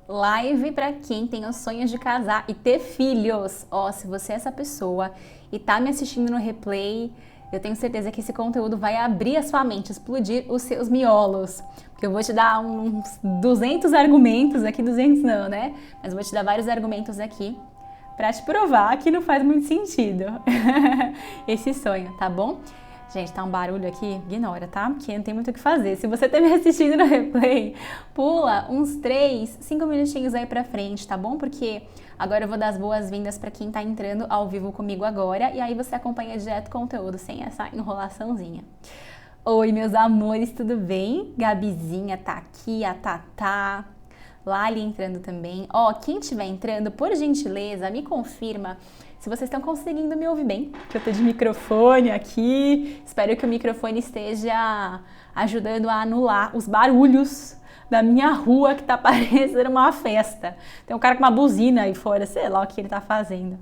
Live para quem tem o sonho de casar e ter filhos. Ó, se você é essa pessoa e tá me assistindo no replay, eu tenho certeza que esse conteúdo vai abrir a sua mente, explodir os seus miolos. Porque eu vou te dar uns 200 argumentos aqui, 200 não, né? Mas vou te dar vários argumentos aqui para te provar que não faz muito sentido esse sonho, tá bom? Gente, tá um barulho aqui, ignora, tá? Porque não tem muito o que fazer. Se você tá me assistindo no replay, pula uns 3, 5 minutinhos aí pra frente, tá bom? Porque agora eu vou dar as boas-vindas pra quem tá entrando ao vivo comigo agora e aí você acompanha direto o conteúdo, sem essa enrolaçãozinha. Oi, meus amores, tudo bem? Gabizinha tá aqui, a Tatá, Lali entrando também. Ó, quem estiver entrando, por gentileza, me confirma se vocês estão conseguindo me ouvir bem, que eu tô de microfone aqui. Espero que o microfone esteja ajudando a anular os barulhos da minha rua, que tá parecendo uma festa. Tem um cara com uma buzina aí fora, sei lá o que ele tá fazendo.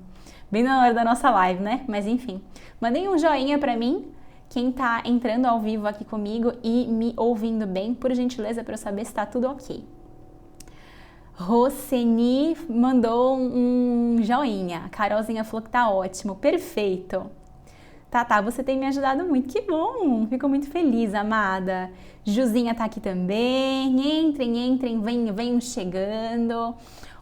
Bem na hora da nossa live, né? Mas enfim, mandem um joinha pra mim, quem tá entrando ao vivo aqui comigo e me ouvindo bem, por gentileza, pra eu saber se tá tudo ok. Roseni mandou um joinha. A Carolzinha falou que tá ótimo, perfeito. Tá, você tem me ajudado muito, que bom, fico muito feliz, amada. Juzinha tá aqui também, entrem, venham chegando.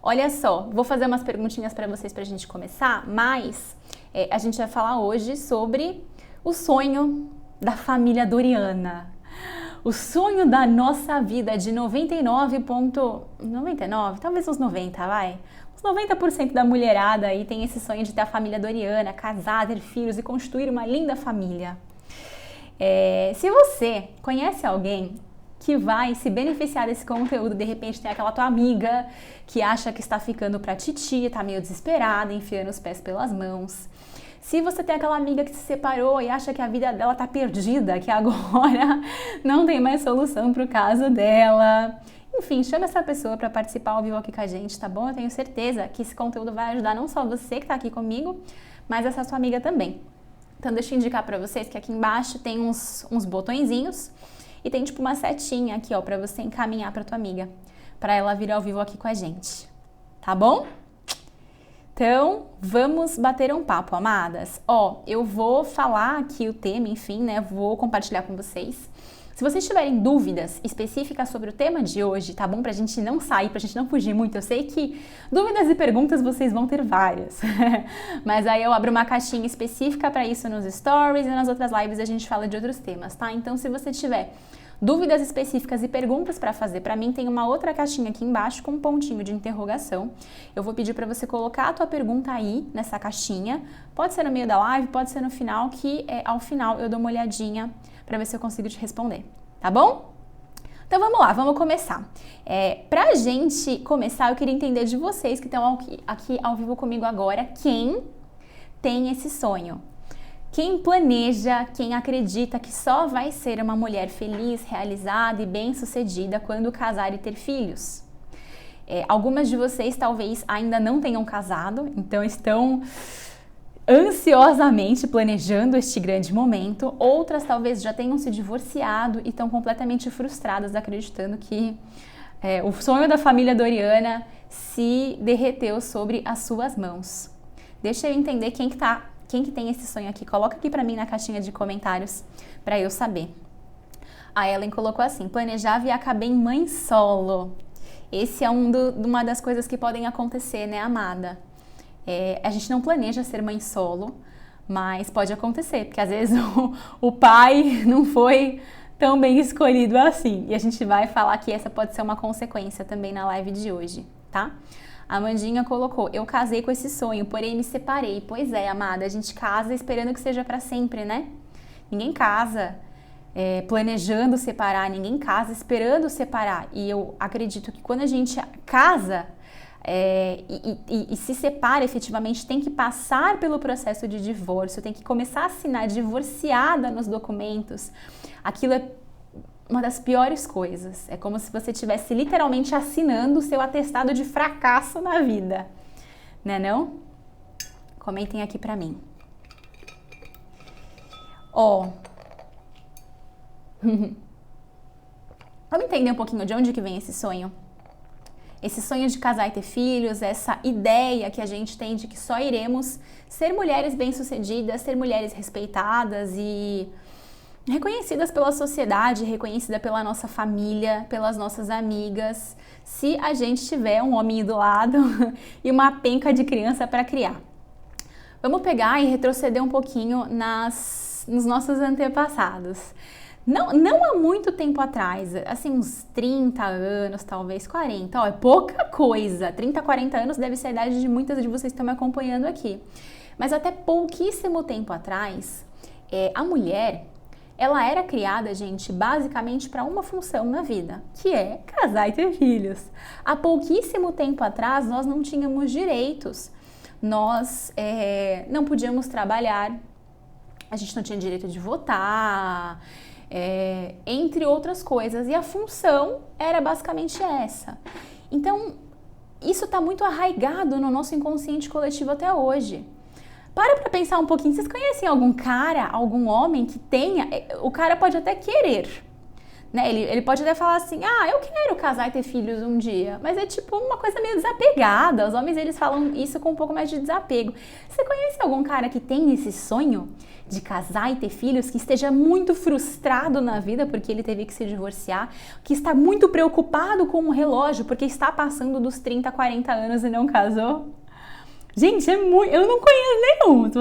Olha só, vou fazer umas perguntinhas para vocês pra gente começar, mas a gente vai falar hoje sobre o sonho da família Doriana. O sonho da nossa vida de 99,99, talvez uns 90, vai. Uns 90% da mulherada aí tem esse sonho de ter a família Doriana, casar, ter filhos e construir uma linda família. Se você conhece alguém que vai se beneficiar desse conteúdo, de repente tem aquela tua amiga que acha que está ficando pra titia, tá meio desesperada, enfiando os pés pelas mãos. Se você tem aquela amiga que se separou e acha que a vida dela tá perdida, que agora não tem mais solução pro caso dela. Enfim, chama essa pessoa para participar ao vivo aqui com a gente, tá bom? Eu tenho certeza que esse conteúdo vai ajudar não só você que tá aqui comigo, mas essa sua amiga também. Então deixa eu indicar para vocês que aqui embaixo tem uns botõezinhos e tem tipo uma setinha aqui, ó, para você encaminhar para tua amiga, para ela vir ao vivo aqui com a gente. Tá bom? Então, vamos bater um papo, amadas. Ó, eu vou falar aqui o tema, enfim, né? Vou compartilhar com vocês. Se vocês tiverem dúvidas específicas sobre o tema de hoje, tá bom? Pra gente não sair, pra gente não fugir muito. Eu sei que dúvidas e perguntas vocês vão ter várias. Mas aí eu abro uma caixinha específica para isso nos stories e nas outras lives a gente fala de outros temas, tá? Então, se você tiver dúvidas específicas e perguntas para fazer para mim, tem uma outra caixinha aqui embaixo com um pontinho de interrogação. Eu vou pedir para você colocar a tua pergunta aí nessa caixinha. Pode ser no meio da live, pode ser no final, que ao final eu dou uma olhadinha para ver se eu consigo te responder, tá bom? Então vamos lá, vamos começar. Pra gente começar, eu queria entender de vocês que estão aqui ao vivo comigo agora, quem tem esse sonho? Quem planeja, quem acredita que só vai ser uma mulher feliz, realizada e bem-sucedida quando casar e ter filhos? Algumas de vocês talvez ainda não tenham casado, então estão ansiosamente planejando este grande momento. Outras talvez já tenham se divorciado e estão completamente frustradas, acreditando que o sonho da família Doriana se derreteu sobre as suas mãos. Deixa eu entender quem que tem esse sonho aqui. Coloca aqui pra mim na caixinha de comentários pra eu saber. A Ellen colocou assim: planejava e acabei mãe solo. Esse é uma das coisas que podem acontecer, né, amada? A gente não planeja ser mãe solo, mas pode acontecer, porque às vezes o pai não foi tão bem escolhido assim. E a gente vai falar que essa pode ser uma consequência também na live de hoje, tá? A Amandinha colocou: eu casei com esse sonho, porém me separei. Pois é, amada, a gente casa esperando que seja pra sempre, né? Ninguém casa planejando separar, ninguém casa esperando separar. E eu acredito que quando a gente casa e se separa efetivamente, tem que passar pelo processo de divórcio, tem que começar a assinar divorciada nos documentos. Aquilo é uma das piores coisas. É como se você estivesse literalmente assinando o seu atestado de fracasso na vida. Né não? Comentem aqui pra mim. Vamos entender um pouquinho de onde que vem esse sonho? Esse sonho de casar e ter filhos, essa ideia que a gente tem de que só iremos ser mulheres bem-sucedidas, ser mulheres respeitadas e reconhecidas pela sociedade, reconhecida pela nossa família, pelas nossas amigas, se a gente tiver um homem do lado e uma penca de criança para criar. Vamos pegar e retroceder um pouquinho nos nossos antepassados. Não há muito tempo atrás, assim uns 30 anos, talvez 40, ó, é pouca coisa. 30, 40 anos deve ser a idade de muitas de vocês que estão me acompanhando aqui. Mas até pouquíssimo tempo atrás, a mulher, ela era criada, gente, basicamente para uma função na vida, que é casar e ter filhos. Há pouquíssimo tempo atrás, nós não tínhamos direitos, nós não podíamos trabalhar, a gente não tinha direito de votar, entre outras coisas, e a função era basicamente essa. Então, isso está muito arraigado no nosso inconsciente coletivo até hoje. Para pensar um pouquinho, vocês conhecem algum cara, algum homem que tenha, o cara pode até querer, né? Ele pode até falar assim, eu quero casar e ter filhos um dia, mas é tipo uma coisa meio desapegada, os homens eles falam isso com um pouco mais de desapego. Você conhece algum cara que tem esse sonho de casar e ter filhos, que esteja muito frustrado na vida porque ele teve que se divorciar, que está muito preocupado com o relógio porque está passando dos 30, 40 anos e não casou? Gente, eu não conheço nenhum.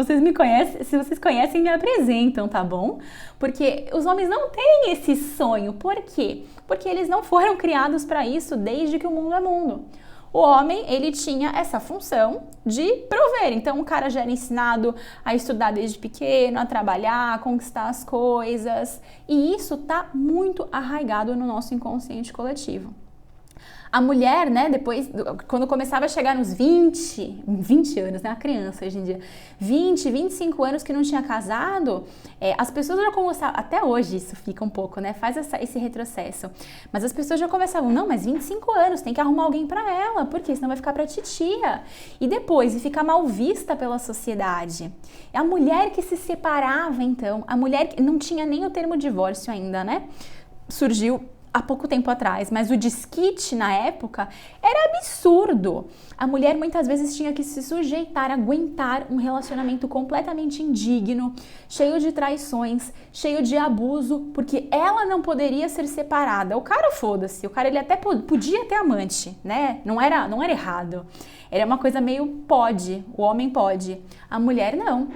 Se vocês conhecem, me apresentam, tá bom? Porque os homens não têm esse sonho. Por quê? Porque eles não foram criados para isso desde que o mundo é mundo. O homem, ele tinha essa função de prover. Então, o cara já era ensinado a estudar desde pequeno, a trabalhar, a conquistar as coisas. E isso tá muito arraigado no nosso inconsciente coletivo. A mulher, né, depois, quando começava a chegar nos 20 anos, né, a criança hoje em dia, 20, 25 anos que não tinha casado, as pessoas já começavam, até hoje isso fica um pouco, né, faz esse retrocesso, mas as pessoas já começavam, não, mas 25 anos, tem que arrumar alguém pra ela, porque senão vai ficar pra titia, e depois, fica mal vista pela sociedade. É a mulher que se separava, então, a mulher que não tinha nem o termo divórcio ainda, né, surgiu há pouco tempo atrás, mas o desquite na época era absurdo. A mulher muitas vezes tinha que se sujeitar, aguentar um relacionamento completamente indigno, cheio de traições, cheio de abuso, porque ela não poderia ser separada. O cara, foda-se, o cara ele até podia ter amante, né? Não era errado. Era uma coisa meio pode, o homem pode, a mulher não.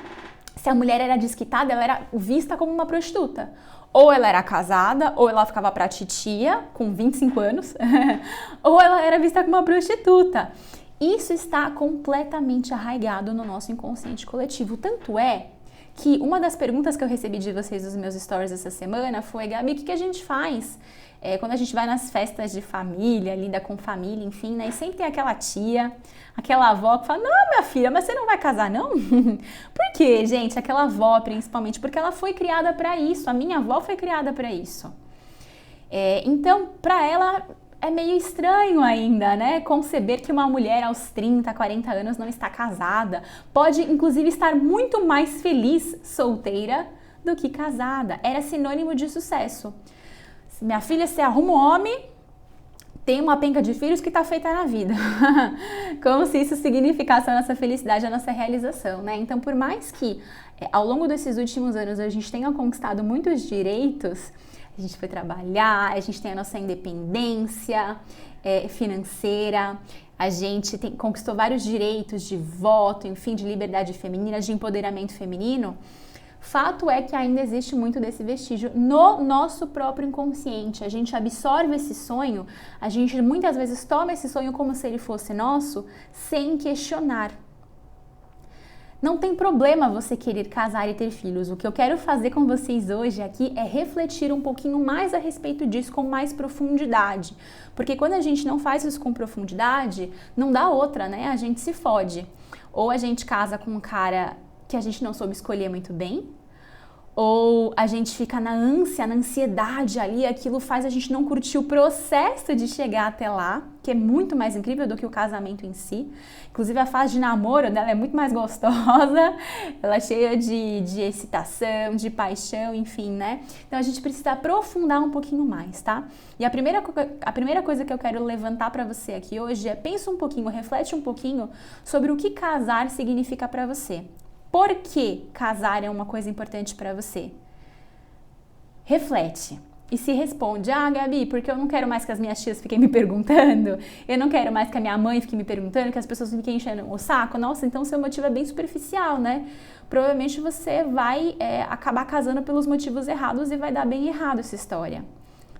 Se a mulher era desquitada, ela era vista como uma prostituta. Ou ela era casada, ou ela ficava pra titia, com 25 anos, ou ela era vista como uma prostituta. Isso está completamente arraigado no nosso inconsciente coletivo. Tanto é que uma das perguntas que eu recebi de vocês nos meus stories essa semana foi, Gabi, o que a gente faz quando a gente vai nas festas de família, lida com família, enfim, né? E sempre tem aquela tia, aquela avó que fala, não, minha filha, mas você não vai casar, não? Por quê, gente? Aquela avó, principalmente, porque ela foi criada para isso. A minha avó foi criada para isso. Então, para ela, é meio estranho ainda, né? Conceber que uma mulher aos 30, 40 anos não está casada. Pode, inclusive, estar muito mais feliz solteira do que casada. Era sinônimo de sucesso. Minha filha, você arruma um homem, tem uma penca de filhos que tá feita na vida. Como se isso significasse a nossa felicidade, a nossa realização, né? Então, por mais que ao longo desses últimos anos a gente tenha conquistado muitos direitos, a gente foi trabalhar, a gente tem a nossa independência financeira, a gente conquistou vários direitos de voto, enfim, de liberdade feminina, de empoderamento feminino. Fato é que ainda existe muito desse vestígio no nosso próprio inconsciente. A gente absorve esse sonho, a gente muitas vezes toma esse sonho como se ele fosse nosso, sem questionar. Não tem problema você querer casar e ter filhos. O que eu quero fazer com vocês hoje aqui é refletir um pouquinho mais a respeito disso com mais profundidade. Porque quando a gente não faz isso com profundidade, não dá outra, né? A gente se fode. Ou a gente casa com um cara que a gente não soube escolher muito bem, ou a gente fica na ânsia, na ansiedade ali, aquilo faz a gente não curtir o processo de chegar até lá, que é muito mais incrível do que o casamento em si. Inclusive a fase de namoro dela é muito mais gostosa, ela é cheia de excitação, de paixão, enfim, né? Então a gente precisa aprofundar um pouquinho mais, tá? E a primeira coisa que eu quero levantar para você aqui hoje é pensa um pouquinho, reflete um pouquinho sobre o que casar significa para você. Por que casar é uma coisa importante para você? Reflete e se responde, Gabi, porque eu não quero mais que as minhas tias fiquem me perguntando, eu não quero mais que a minha mãe fique me perguntando, que as pessoas fiquem enchendo o saco. Nossa, então seu motivo é bem superficial, né? Provavelmente você vai acabar casando pelos motivos errados e vai dar bem errado essa história.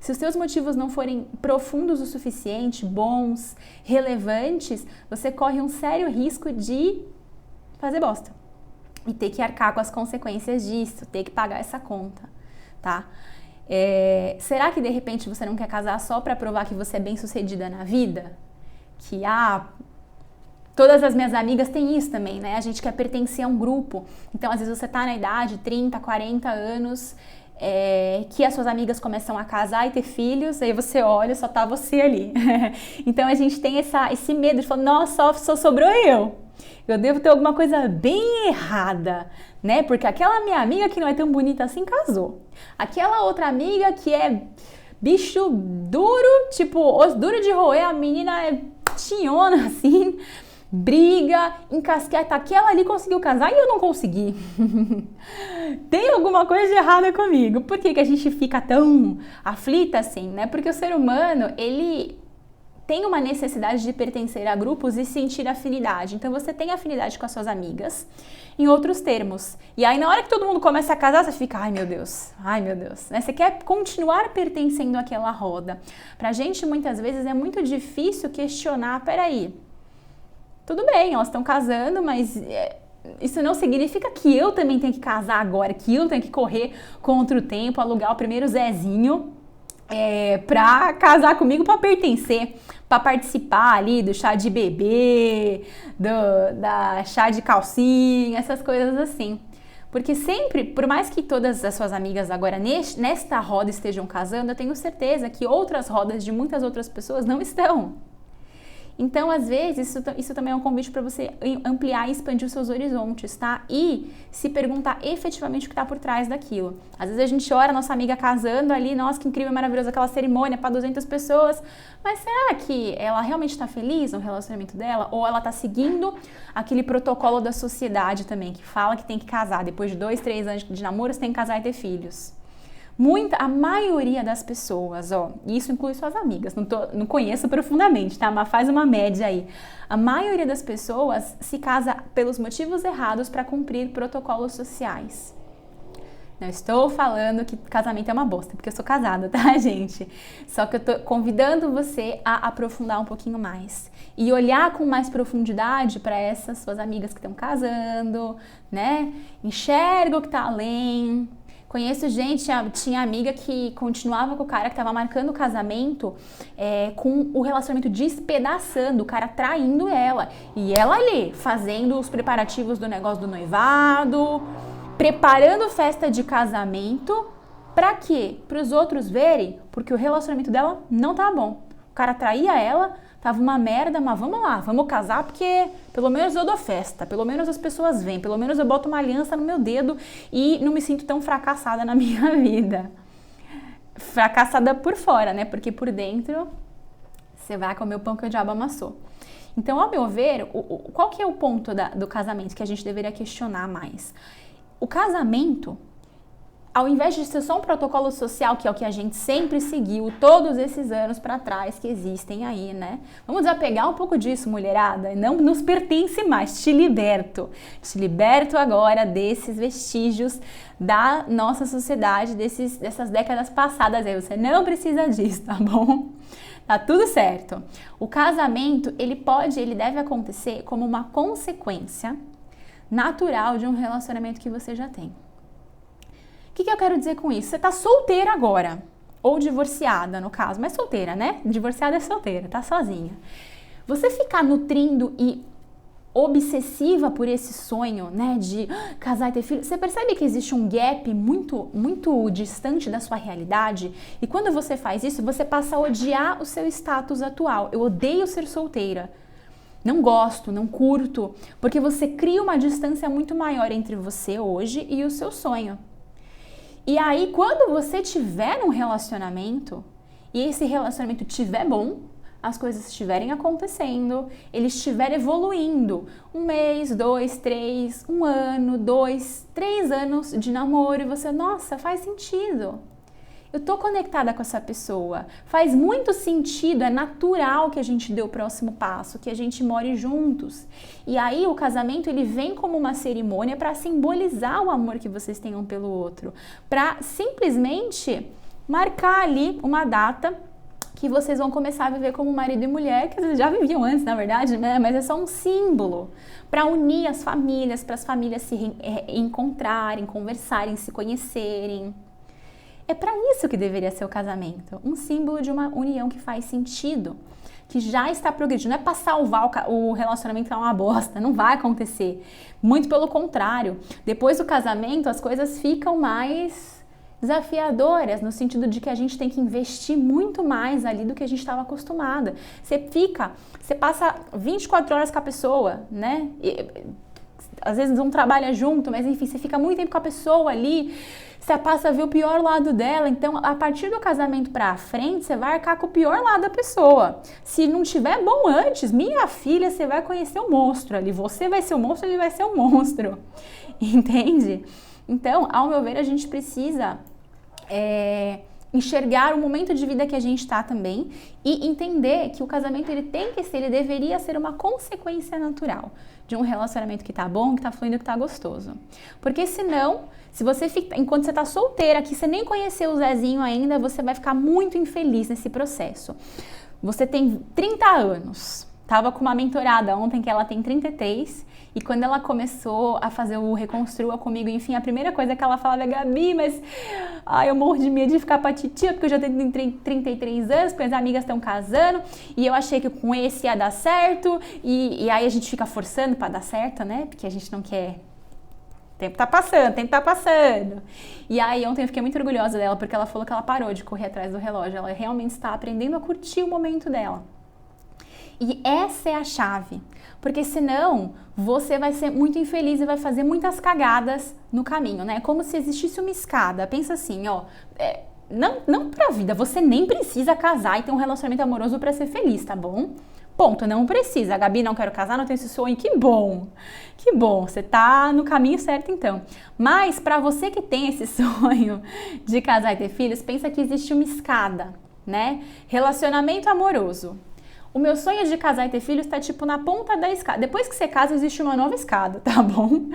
Se os seus motivos não forem profundos o suficiente, bons, relevantes, você corre um sério risco de fazer bosta. E ter que arcar com as consequências disso, ter que pagar essa conta, tá? Será que de repente você não quer casar só pra provar que você é bem sucedida na vida? Que, todas as minhas amigas têm isso também, né? A gente quer pertencer a um grupo. Então, às vezes você tá na idade, 30, 40 anos, que as suas amigas começam a casar e ter filhos, aí você olha, só tá você ali. Então, a gente tem esse medo de falar, nossa, só sobrou eu devo ter alguma coisa bem errada, né? Porque aquela minha amiga que não é tão bonita assim casou. Aquela outra amiga que é bicho duro, tipo, osso duro de roer, a menina é tinhona assim, briga, encasqueta. Aquela ali conseguiu casar e eu não consegui. Tem alguma coisa de errada comigo. Por que a gente fica tão aflita assim, né? Porque o ser humano, ele tem uma necessidade de pertencer a grupos e sentir afinidade. Então, você tem afinidade com as suas amigas, em outros termos. E aí, na hora que todo mundo começa a casar, você fica, ai meu Deus. Né? Você quer continuar pertencendo àquela roda. Pra gente, muitas vezes, é muito difícil questionar, peraí, tudo bem, elas estão casando, mas isso não significa que eu também tenho que casar agora, que eu tenho que correr contra o tempo, alugar o primeiro Zezinho, pra casar comigo, pra pertencer, pra participar ali do chá de bebê, da chá de calcinha, essas coisas assim. Porque sempre, por mais que todas as suas amigas agora nesta roda estejam casando, eu tenho certeza que outras rodas de muitas outras pessoas não estão. Então, às vezes, isso também é um convite para você ampliar e expandir os seus horizontes, tá? E se perguntar efetivamente o que está por trás daquilo. Às vezes a gente olha a nossa amiga casando ali, nossa, que incrível, maravilhoso, aquela cerimônia para 200 pessoas, mas será que ela realmente está feliz no relacionamento dela? Ou ela está seguindo aquele protocolo da sociedade também, que fala que tem que casar, depois de 2, 3 anos de namoro, você tem que casar e ter filhos? A maioria das pessoas, e isso inclui suas amigas, não conheço profundamente, tá? Mas faz uma média aí. A maioria das pessoas se casa pelos motivos errados para cumprir protocolos sociais. Não estou falando que casamento é uma bosta, porque eu sou casada, tá, gente? Só que eu tô convidando você a aprofundar um pouquinho mais e olhar com mais profundidade para essas suas amigas que estão casando, né? Enxerga o que tá além. Conheço gente, tinha amiga que continuava com o cara que tava marcando o casamento com o relacionamento despedaçando, o cara traindo ela. E ela ali, fazendo os preparativos do negócio do noivado, preparando festa de casamento. Pra quê? Para os outros verem, porque o relacionamento dela não tava bom. O cara traía ela, tava uma merda, mas vamos lá, vamos casar porque pelo menos eu dou festa, pelo menos as pessoas vêm, pelo menos eu boto uma aliança no meu dedo e não me sinto tão fracassada na minha vida. Fracassada por fora, né? Porque por dentro você vai comer o pão que o diabo amassou. Então, ao meu ver, qual que é o ponto do casamento que a gente deveria questionar mais? O casamento, ao invés de ser só um protocolo social, que é o que a gente sempre seguiu todos esses anos para trás que existem aí, né? Vamos desapegar um pouco disso, mulherada. Não nos pertence mais. Te liberto. Te liberto agora desses vestígios da nossa sociedade, dessas décadas passadas aí. Você não precisa disso, tá bom? Tá tudo certo. O casamento, ele deve acontecer como uma consequência natural de um relacionamento que você já tem. O que eu quero dizer com isso? Você tá solteira agora, ou divorciada no caso, mas solteira, né? Divorciada é solteira, tá sozinha. Você ficar nutrindo e obsessiva por esse sonho, né, de casar e ter filho, você percebe que existe um gap muito distante da sua realidade? E quando você faz isso, você passa a odiar o seu status atual. Eu odeio ser solteira. Não gosto, não curto, porque você cria uma distância muito maior entre você hoje e o seu sonho. E aí, quando você tiver um relacionamento, e esse relacionamento tiver bom, as coisas estiverem acontecendo, ele estiver evoluindo, 1 mês, 2, 3, 1 ano, 2, 3 anos de namoro, e você, nossa, faz sentido. Eu tô conectada com essa pessoa, faz muito sentido, é natural que a gente dê o próximo passo, que a gente more juntos. E aí o casamento, ele vem como uma cerimônia para simbolizar o amor que vocês têm um pelo outro, para simplesmente marcar ali uma data que vocês vão começar a viver como marido e mulher, que vocês já viviam antes, na verdade, né? Mas é só um símbolo para unir as famílias, para as famílias se encontrarem, conversarem, se conhecerem. É para isso que deveria ser o casamento, um símbolo de uma união que faz sentido, que já está progredindo. Não é para salvar o relacionamento, é uma bosta, não vai acontecer. Muito pelo contrário, depois do casamento as coisas ficam mais desafiadoras, no sentido de que a gente tem que investir muito mais ali do que a gente estava acostumada. Você passa 24 horas com a pessoa, né? Às vezes não trabalha junto, mas enfim, você fica muito tempo com a pessoa ali, você passa a ver o pior lado dela. Então, a partir do casamento pra frente, você vai arcar com o pior lado da pessoa. Se não tiver bom antes, minha filha, você vai conhecer o monstro ali. Você vai ser o monstro, ele vai ser o monstro. Entende? Então, ao meu ver, a gente precisa enxergar o momento de vida que a gente está também e entender que o casamento ele deveria ser uma consequência natural de um relacionamento que tá bom, que tá fluindo, que tá gostoso. Porque senão, se você fica, enquanto você tá solteira, que você nem conheceu o Zezinho ainda, você vai ficar muito infeliz nesse processo. Você tem 30 anos. Tava com uma mentorada ontem que ela tem 33 e quando ela começou a fazer o Reconstrua comigo, enfim, a primeira coisa que ela falava é: Gabi, mas eu morro de medo de ficar pra titia porque eu já tenho 33 anos, porque as amigas estão casando e eu achei que com esse ia dar certo e aí a gente fica forçando pra dar certo, né? Porque a gente não quer. O tempo tá passando. E aí ontem eu fiquei muito orgulhosa dela porque ela falou que ela parou de correr atrás do relógio, ela realmente está aprendendo a curtir o momento dela. E essa é a chave, porque senão você vai ser muito infeliz e vai fazer muitas cagadas no caminho, né? Como se existisse uma escada. Pensa assim, não pra vida, você nem precisa casar e ter um relacionamento amoroso pra ser feliz, tá bom? Ponto, não precisa. A Gabi, não quero casar, não tenho esse sonho. Que bom, você tá no caminho certo então. Mas pra você que tem esse sonho de casar e ter filhos, pensa que existe uma escada, né? Relacionamento amoroso. O meu sonho de casar e ter filhos tá tipo na ponta da escada. Depois que você casa, existe uma nova escada, tá bom?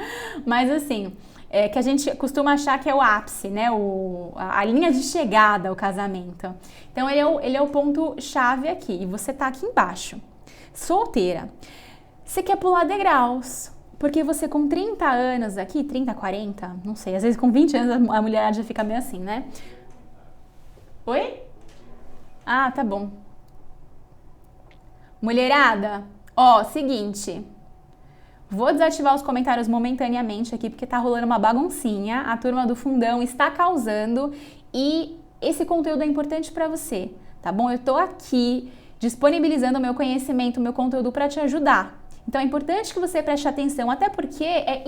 Mas assim, que a gente costuma achar que é o ápice, né? A linha de chegada ao casamento. Então ele é o ponto chave aqui. E você tá aqui embaixo, solteira. Você quer pular degraus. Porque você com 30 anos aqui, 30, 40, não sei, às vezes com 20 anos a mulher já fica meio assim, né? Oi? Ah, tá bom. Mulherada, seguinte, vou desativar os comentários momentaneamente aqui porque tá rolando uma baguncinha, a turma do fundão está causando e esse conteúdo é importante para você, tá bom? Eu tô aqui disponibilizando o meu conhecimento, o meu conteúdo para te ajudar. Então é importante que você preste atenção, até porque é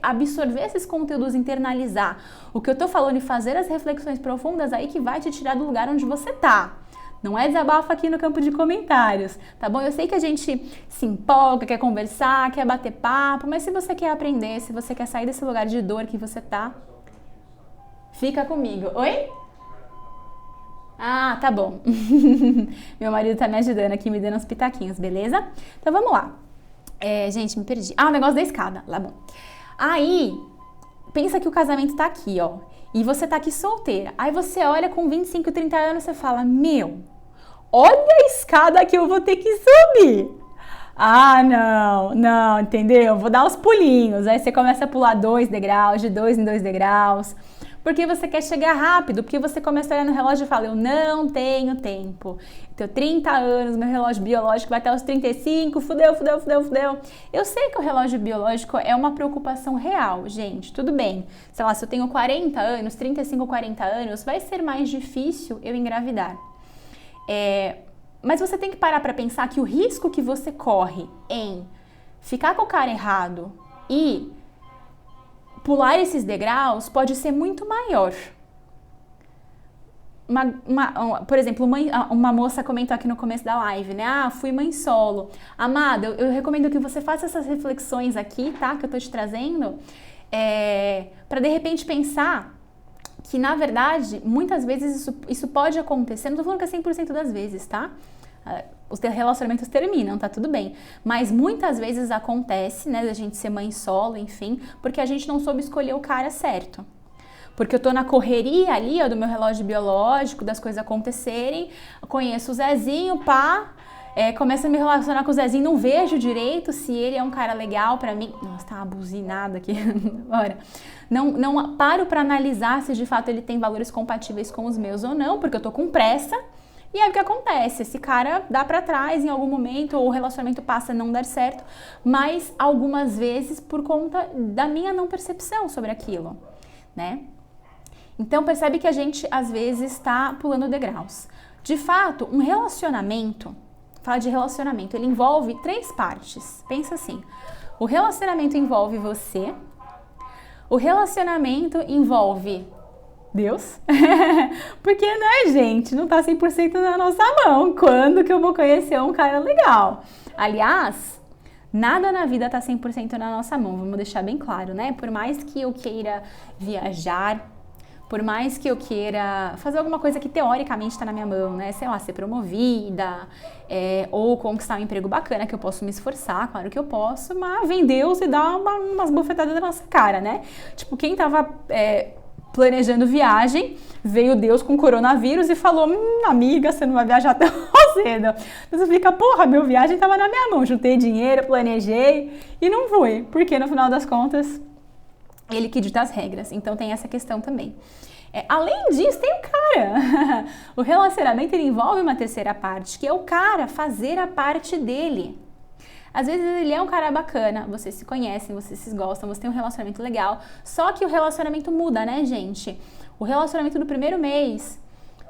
absorver esses conteúdos, internalizar o que eu tô falando e fazer as reflexões profundas aí que vai te tirar do lugar onde você tá. Não é desabafo aqui no campo de comentários, tá bom? Eu sei que a gente se empolga, quer conversar, quer bater papo, mas se você quer aprender, se você quer sair desse lugar de dor que você tá, fica comigo. Oi? Ah, tá bom. Meu marido tá me ajudando aqui, me dando uns pitaquinhos, beleza? Então vamos lá. Gente, me perdi. O negócio da escada. Lá bom. Aí, pensa que o casamento tá aqui, ó. E você tá aqui solteira. Aí você olha com 25, 30 anos, você fala: olha a escada que eu vou ter que subir. Ah, não, entendeu? Vou dar uns pulinhos. Aí você começa a pular 2 degraus, de 2 em 2 degraus. porque você quer chegar rápido, porque você começa a olhar no relógio e fala, eu não tenho tempo. Eu tenho 30 anos, meu relógio biológico vai até os 35, fudeu. Eu sei que o relógio biológico é uma preocupação real, gente, tudo bem. Sei lá, se eu tenho 40 anos, 35, 40 anos, vai ser mais difícil eu engravidar. Mas você tem que parar para pensar que o risco que você corre em ficar com o cara errado e pular esses degraus pode ser muito maior. Por exemplo, uma moça comentou aqui no começo da live, né? Ah, fui mãe solo. Amada, eu recomendo que você faça essas reflexões aqui, tá? Que eu tô te trazendo, para de repente pensar que, na verdade, muitas vezes isso pode acontecer, não tô falando que é 100% das vezes, tá? Os relacionamentos terminam, tá tudo bem. Mas muitas vezes acontece, né, da gente ser mãe solo, enfim, porque a gente não soube escolher o cara certo. Porque eu tô na correria ali, ó, do meu relógio biológico, das coisas acontecerem, conheço o Zezinho, pá, começo a me relacionar com o Zezinho, não vejo direito se ele é um cara legal pra mim. Nossa, tá uma buzinada aqui agora. Não paro pra analisar se de fato ele tem valores compatíveis com os meus ou não, porque eu tô com pressa. E aí o que acontece? Esse cara dá pra trás em algum momento, ou o relacionamento passa a não dar certo, mas algumas vezes por conta da minha não percepção sobre aquilo, né? Então percebe que a gente às vezes está pulando degraus. De fato, um relacionamento, fala de relacionamento, ele envolve 3 partes. Pensa assim, o relacionamento envolve você, o relacionamento envolve Deus, porque, né, gente, não tá 100% na nossa mão. Quando que eu vou conhecer um cara legal? Aliás, nada na vida tá 100% na nossa mão, vamos deixar bem claro, né? Por mais que eu queira viajar, por mais que eu queira fazer alguma coisa que teoricamente tá na minha mão, né? Sei lá, ser promovida, ou conquistar um emprego bacana, que eu posso me esforçar, claro que eu posso, mas vem Deus e dá umas bufetadas na nossa cara, né? Tipo, quem tava planejando viagem, veio Deus com coronavírus e falou, amiga, você não vai viajar tão cedo. Você fica, porra, minha viagem tava na minha mão, juntei dinheiro, planejei e não fui, porque no final das contas, ele que dita as regras, então tem essa questão também. Além disso, tem o cara. O relacionamento ele envolve uma terceira parte, que é o cara fazer a parte dele. Às vezes ele é um cara bacana, vocês se conhecem, vocês se gostam, você tem um relacionamento legal, só que o relacionamento muda, né, gente? O relacionamento do primeiro mês,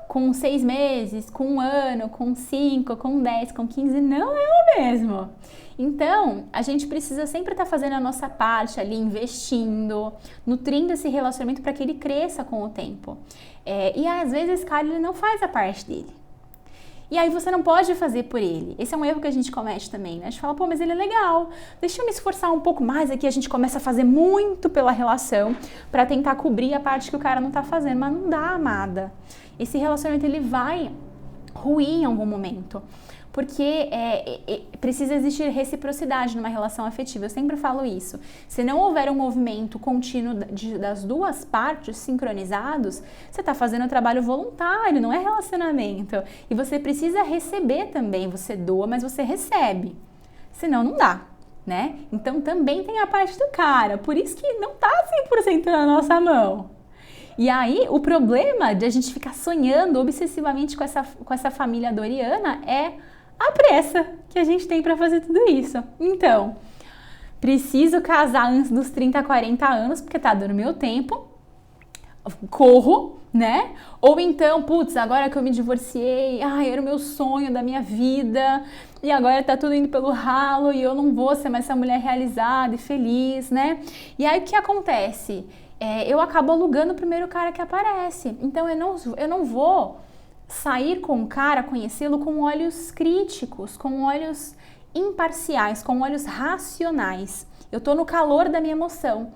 com 6 meses, com 1 ano, com 5, com 10, com 15, não é o mesmo. Então, a gente precisa sempre estar fazendo a nossa parte ali, investindo, nutrindo esse relacionamento para que ele cresça com o tempo. E às vezes esse cara ele não faz a parte dele. E aí você não pode fazer por ele. Esse é um erro que a gente comete também, né? A gente fala, pô, mas ele é legal. Deixa eu me esforçar um pouco mais aqui. A gente começa a fazer muito pela relação para tentar cobrir a parte que o cara não tá fazendo. Mas não dá, amada. Esse relacionamento, ele vai ruir em algum momento. Porque precisa existir reciprocidade numa relação afetiva. Eu sempre falo isso. Se não houver um movimento contínuo das duas partes sincronizados, você está fazendo um trabalho voluntário, não é relacionamento. E você precisa receber também. Você doa, mas você recebe. Senão não dá, né? Então também tem a parte do cara. Por isso que não tá 100% na nossa mão. E aí, o problema de a gente ficar sonhando obsessivamente com essa família doriana é a pressa que a gente tem para fazer tudo isso. Então, preciso casar antes dos 30, 40 anos, porque tá dando meu tempo, corro, né? Ou então, putz, agora que eu me divorciei, era o meu sonho da minha vida, e agora tá tudo indo pelo ralo, e eu não vou ser mais essa mulher realizada e feliz, né? E aí, o que acontece? Eu acabo alugando o primeiro cara que aparece. Então, eu não vou sair com o cara, conhecê-lo com olhos críticos, com olhos imparciais, com olhos racionais. Eu tô no calor da minha emoção.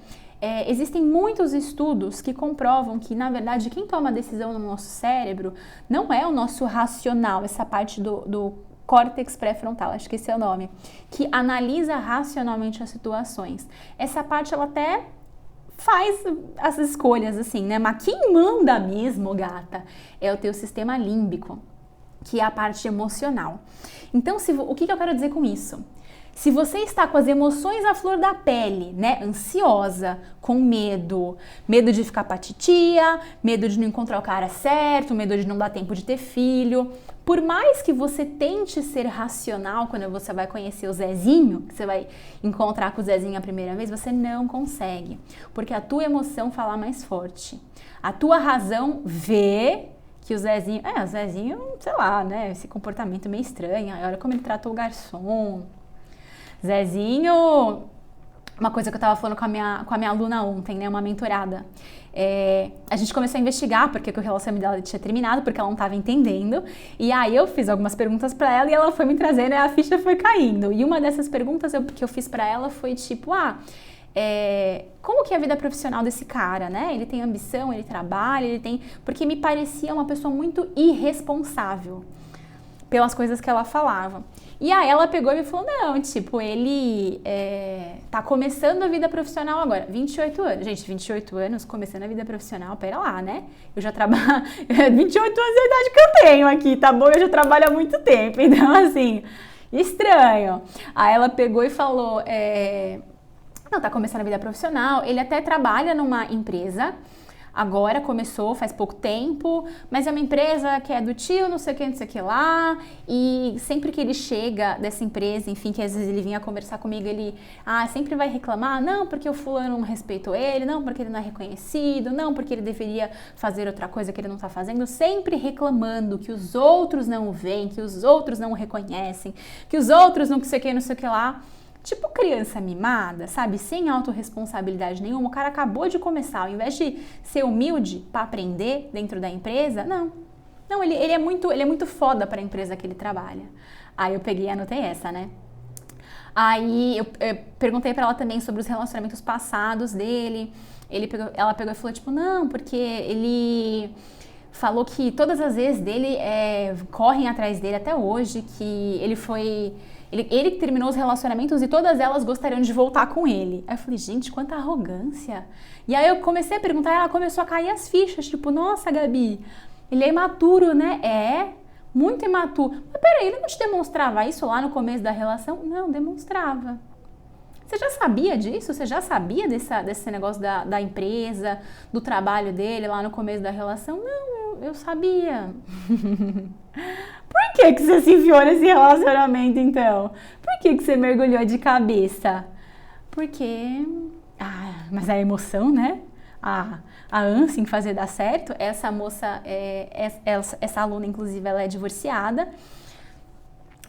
Existem muitos estudos que comprovam que, na verdade, quem toma a decisão no nosso cérebro não é o nosso racional, essa parte do córtex pré-frontal, acho que esse é o nome, que analisa racionalmente as situações. Essa parte, ela até faz as escolhas assim, né? Mas quem manda mesmo, gata, é o teu sistema límbico, que é a parte emocional. Então, o que eu quero dizer com isso? Se você está com as emoções à flor da pele, né, ansiosa, com medo de ficar patitia, medo de não encontrar o cara certo, medo de não dar tempo de ter filho, por mais que você tente ser racional quando você vai conhecer o Zezinho, que você vai encontrar com o Zezinho a primeira vez, você não consegue, porque a tua emoção fala mais forte. A tua razão vê que o Zezinho, sei lá, né, esse comportamento meio estranho, olha como ele tratou o garçom. Zezinho, uma coisa que eu tava falando com a minha aluna ontem, né, uma mentorada, a gente começou a investigar porque que o relacionamento dela tinha terminado, porque ela não tava entendendo, e aí eu fiz algumas perguntas pra ela e ela foi me trazendo e a ficha foi caindo, e uma dessas perguntas que eu fiz pra ela foi tipo, como que é a vida profissional desse cara, né, ele tem ambição, ele trabalha, porque me parecia uma pessoa muito irresponsável pelas coisas que ela falava. E aí ela pegou e me falou, não, tipo, ele tá começando a vida profissional agora, 28 anos. Gente, 28 anos, começando a vida profissional, pera lá, né? Eu já trabalho, 28 anos é a idade que eu tenho aqui, tá bom? Eu já trabalho há muito tempo, então assim, estranho. Aí ela pegou e falou, não, tá começando a vida profissional, ele até trabalha numa empresa, agora começou, faz pouco tempo, mas é uma empresa que é do tio, não sei o que lá, e sempre que ele chega dessa empresa, enfim, que às vezes ele vinha conversar comigo, ele sempre vai reclamar, não, porque o fulano não respeitou ele, não, porque ele não é reconhecido, não, porque ele deveria fazer outra coisa que ele não tá fazendo, sempre reclamando que os outros não o veem, que os outros não o reconhecem, que os outros não sei o que lá. Tipo criança mimada, sabe? Sem autorresponsabilidade nenhuma, o cara acabou de começar, ao invés de ser humilde para aprender dentro da empresa, não, ele é muito foda para a empresa que ele trabalha. Aí eu peguei e anotei essa, né? Aí eu perguntei para ela também sobre os relacionamentos passados dele, ela pegou e falou tipo, não, porque ele falou que todas as vezes dele correm atrás dele até hoje, que ele terminou os relacionamentos e todas elas gostariam de voltar com ele. Aí eu falei, gente, quanta arrogância. E aí eu comecei a perguntar e ela começou a cair as fichas, tipo, nossa, Gabi, ele é imaturo, né? Muito imaturo. Mas peraí, ele não te demonstrava isso lá no começo da relação? Não, demonstrava. Você já sabia disso? Você já sabia desse negócio da empresa, do trabalho dele lá no começo da relação? Não, eu sabia. Por que você se enfiou nesse relacionamento, então? Por que você mergulhou de cabeça? Porque... mas a emoção, né? A ânsia em fazer dar certo. Essa moça, essa aluna, inclusive, ela é divorciada.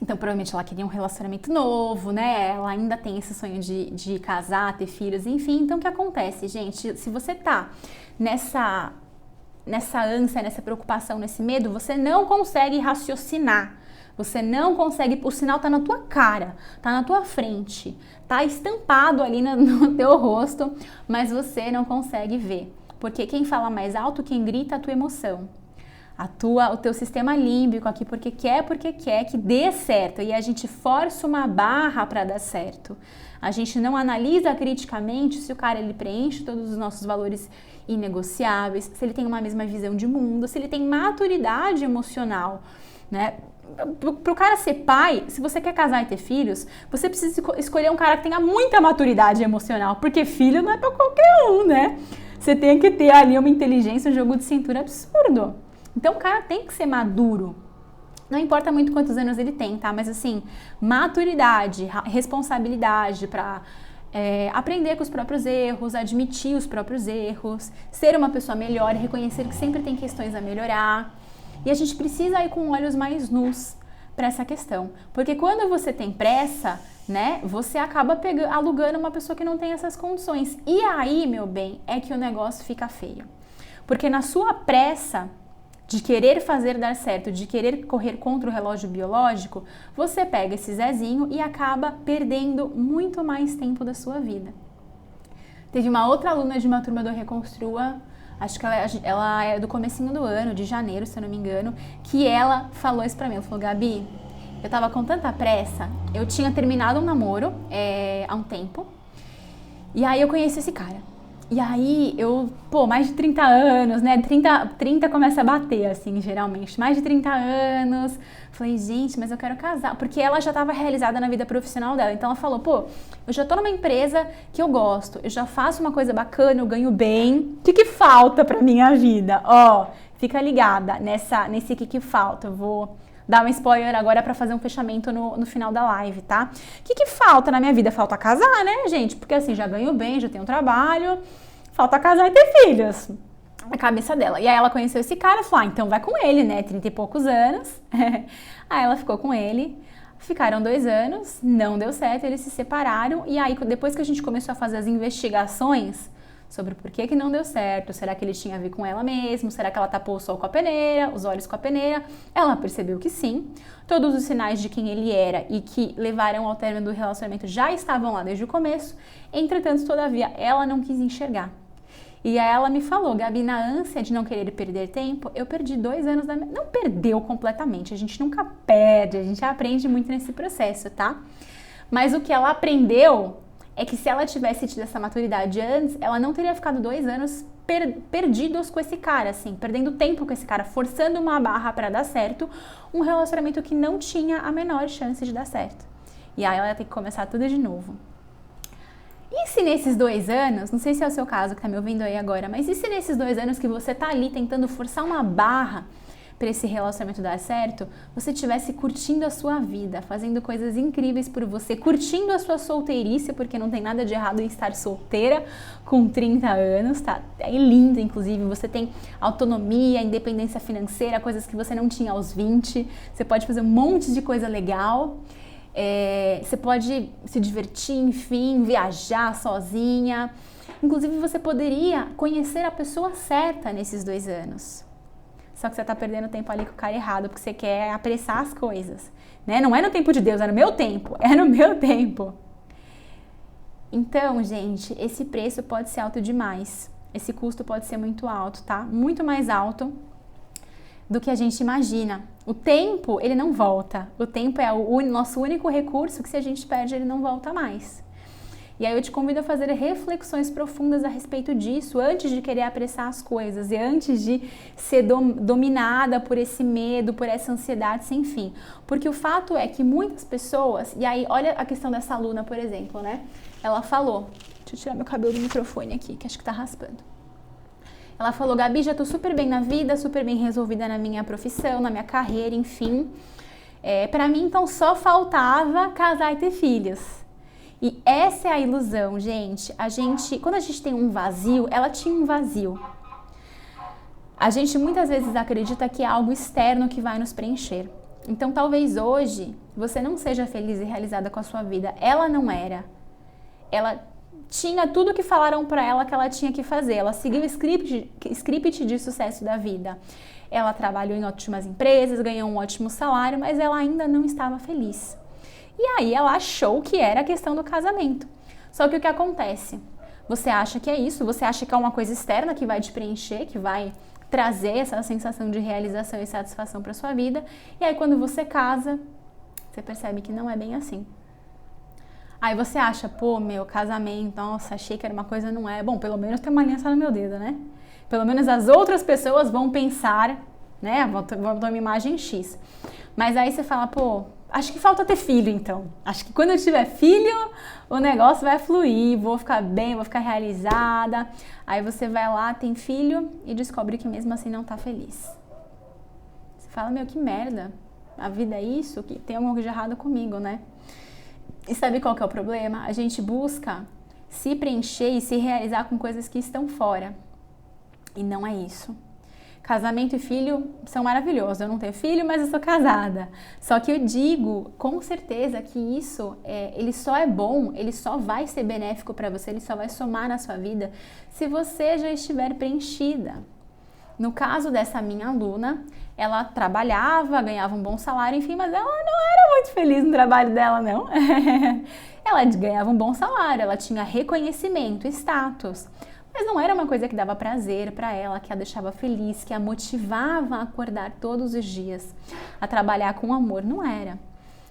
Então, provavelmente ela queria um relacionamento novo, né? Ela ainda tem esse sonho de casar, ter filhos, enfim. Então, o que acontece, gente? Se você tá nessa ânsia, nessa preocupação, nesse medo, você não consegue raciocinar. Você não consegue, o sinal tá na tua cara, tá na tua frente, tá estampado ali no teu rosto, mas você não consegue ver. Porque quem fala mais alto, quem grita, é a tua emoção. O teu sistema límbico aqui, porque quer que dê certo. E a gente força uma barra para dar certo. A gente não analisa criticamente se o cara ele preenche todos os nossos valores inegociáveis, se ele tem uma mesma visão de mundo, se ele tem maturidade emocional, né? Para o cara ser pai, se você quer casar e ter filhos, você precisa escolher um cara que tenha muita maturidade emocional, porque filho não é para qualquer um, né? Você tem que ter ali uma inteligência, um jogo de cintura absurdo. Então o cara tem que ser maduro. Não importa muito quantos anos ele tem, tá? Mas assim, maturidade, responsabilidade para aprender com os próprios erros, admitir os próprios erros, ser uma pessoa melhor e reconhecer que sempre tem questões a melhorar. E a gente precisa ir com olhos mais nus para essa questão. Porque quando você tem pressa, né, você acaba alugando uma pessoa que não tem essas condições. E aí, meu bem, é que o negócio fica feio. Porque na sua pressa de querer fazer dar certo, de querer correr contra o relógio biológico, você pega esse Zezinho e acaba perdendo muito mais tempo da sua vida. Teve uma outra aluna de uma turma do Reconstrua, acho que ela é do comecinho do ano, de janeiro, se eu não me engano, que ela falou isso pra mim. Ela falou, Gabi, eu tava com tanta pressa, eu tinha terminado um namoro há um tempo, e aí eu conheci esse cara. E aí, mais de 30 anos, né? 30 começa a bater, assim, geralmente. Mais de 30 anos. Falei, gente, mas eu quero casar. Porque ela já estava realizada na vida profissional dela. Então ela falou, eu já tô numa empresa que eu gosto. Eu já faço uma coisa bacana, eu ganho bem. O que falta pra minha vida? Fica ligada nesse que falta. Eu vou dar um spoiler agora pra fazer um fechamento no final da live, tá? O que falta na minha vida? Falta casar, né, gente? Porque assim, já ganho bem, já tenho um trabalho, falta casar e ter filhos. A cabeça dela. E aí ela conheceu esse cara e falou, então vai com ele, né? 30 e poucos anos. Aí ela ficou com ele. Ficaram 2 anos, não deu certo, eles se separaram. E aí, depois que a gente começou a fazer as investigações sobre por que não deu certo, será que ele tinha a ver com ela mesmo, será que ela tapou o sol com a peneira, os olhos com a peneira, ela percebeu que sim, todos os sinais de quem ele era e que levaram ao término do relacionamento já estavam lá desde o começo, entretanto, todavia, ela não quis enxergar. E aí ela me falou, Gabi, na ânsia de não querer perder tempo, eu perdi 2 anos da minha... Não perdeu completamente, a gente nunca perde, a gente aprende muito nesse processo, tá? Mas o que ela aprendeu é que se ela tivesse tido essa maturidade antes, ela não teria ficado 2 anos perdidos com esse cara, assim, perdendo tempo com esse cara, forçando uma barra para dar certo, um relacionamento que não tinha a menor chance de dar certo. E aí ela ia ter que começar tudo de novo. E se nesses 2 anos, não sei se é o seu caso que tá me ouvindo aí agora, mas e se nesses 2 anos que você tá ali tentando forçar uma barra para esse relacionamento dar certo, você estivesse curtindo a sua vida, fazendo coisas incríveis por você, curtindo a sua solteirice, porque não tem nada de errado em estar solteira com 30 anos, tá? É lindo, inclusive, você tem autonomia, independência financeira, coisas que você não tinha aos 20, você pode fazer um monte de coisa legal. Você pode se divertir, enfim, viajar sozinha. Inclusive, você poderia conhecer a pessoa certa nesses 2 anos. Só que você tá perdendo tempo ali com o cara errado, porque você quer apressar as coisas, né? Não é no tempo de Deus, é no meu tempo. É no meu tempo. Então, gente, esse preço pode ser alto demais. Esse custo pode ser muito alto, tá? Muito mais alto do que a gente imagina. O tempo, ele não volta. O tempo é o nosso único recurso que se a gente perde, ele não volta mais. E aí eu te convido a fazer reflexões profundas a respeito disso, antes de querer apressar as coisas e antes de ser dominada por esse medo, por essa ansiedade sem fim. Porque o fato é que muitas pessoas, e aí olha a questão dessa aluna, por exemplo, né? Ela falou, deixa eu tirar meu cabelo do microfone aqui, que acho que tá raspando. Ela falou, Gabi, já tô super bem na vida, super bem resolvida na minha profissão, na minha carreira, enfim. Pra mim, então, só faltava casar e ter filhos. E essa é a ilusão, gente. Quando a gente tem um vazio, ela tinha um vazio. A gente muitas vezes acredita que é algo externo que vai nos preencher. Então, talvez hoje, você não seja feliz e realizada com a sua vida. Ela não era. Ela tinha tudo que falaram para ela que ela tinha que fazer. Ela seguiu o script de sucesso da vida. Ela trabalhou em ótimas empresas, ganhou um ótimo salário, mas ela ainda não estava feliz. E aí ela achou que era a questão do casamento. Só que o que acontece? Você acha que é isso, você acha que é uma coisa externa que vai te preencher, que vai trazer essa sensação de realização e satisfação para sua vida. E aí quando você casa, você percebe que não é bem assim. Aí você acha, meu casamento, nossa, achei que era uma coisa, não é. Bom, pelo menos tem uma aliança no meu dedo, né? Pelo menos as outras pessoas vão pensar, né? Vão ter uma imagem X. Mas aí você fala, acho que falta ter filho, então. Acho que quando eu tiver filho, o negócio vai fluir, vou ficar bem, vou ficar realizada. Aí você vai lá, tem filho e descobre que mesmo assim não tá feliz. Você fala, que merda. A vida é isso? Que tem alguma coisa de errado comigo, né? E sabe qual que é o problema? A gente busca se preencher e se realizar com coisas que estão fora. E não é isso. Casamento e filho são maravilhosos. Eu não tenho filho, mas eu sou casada. Só que eu digo, com certeza, que isso, ele só é bom, ele só vai ser benéfico para você, ele só vai somar na sua vida se você já estiver preenchida. No caso dessa minha aluna, ela trabalhava, ganhava um bom salário, enfim, mas ela não era muito feliz no trabalho dela, não. Ela ganhava um bom salário, ela tinha reconhecimento, status, mas não era uma coisa que dava prazer para ela, que a deixava feliz, que a motivava a acordar todos os dias, a trabalhar com amor, não era.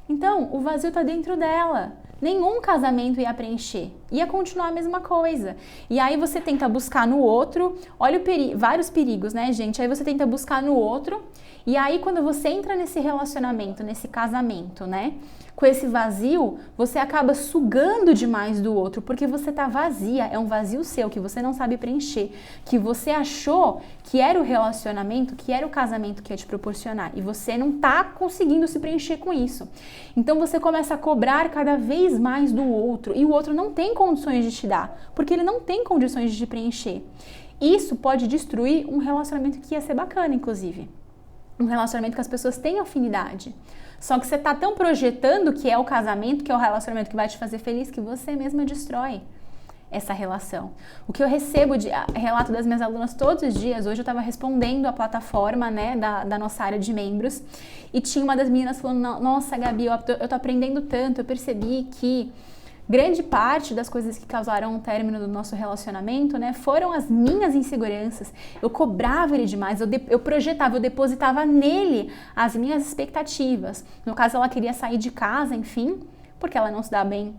Então, o vazio está dentro dela. nenhum casamento ia preencher, ia continuar a mesma coisa. E aí você tenta buscar no outro, olha vários perigos, né, gente? Aí você tenta buscar no outro, e aí quando você entra nesse relacionamento, nesse casamento, né, com esse vazio, você acaba sugando demais do outro, porque você tá vazia, é um vazio seu que você não sabe preencher, que você achou que era o relacionamento, que era o casamento que ia te proporcionar, e você não tá conseguindo se preencher com isso. Então você começa a cobrar cada vez mais do outro, e o outro não tem condições de te dar, porque ele não tem condições de te preencher. Isso pode destruir um relacionamento que ia ser bacana, inclusive. Um relacionamento que as pessoas têm afinidade. Só que você tá tão projetando que é o casamento, que é o relacionamento que vai te fazer feliz, que você mesma destrói essa relação. O que eu recebo de relato das minhas alunas todos os dias, hoje eu estava respondendo a plataforma, né, da nossa área de membros, e tinha uma das meninas falando, nossa, Gabi, eu tô aprendendo tanto, eu percebi que grande parte das coisas que causaram o término do nosso relacionamento, né, foram as minhas inseguranças. Eu cobrava ele demais, eu projetava, eu depositava nele as minhas expectativas. No caso, ela queria sair de casa, enfim, porque ela não se dá bem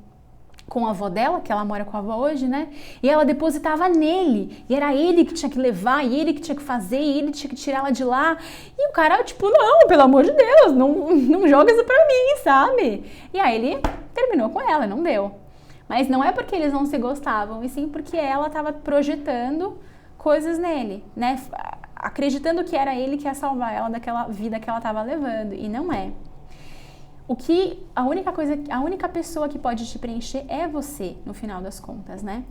com a avó dela, que ela mora com a avó hoje, né? E ela depositava nele. E era ele que tinha que levar, e ele que tinha que fazer, e ele tinha que tirar ela de lá. E o cara, tipo, não, pelo amor de Deus, não joga isso pra mim, sabe? E aí ele terminou com ela, não deu. Mas não é porque eles não se gostavam, e sim porque ela estava projetando coisas nele, né? Acreditando que era ele que ia salvar ela daquela vida que ela estava levando, e não é. A única pessoa que pode te preencher é você, no final das contas, né?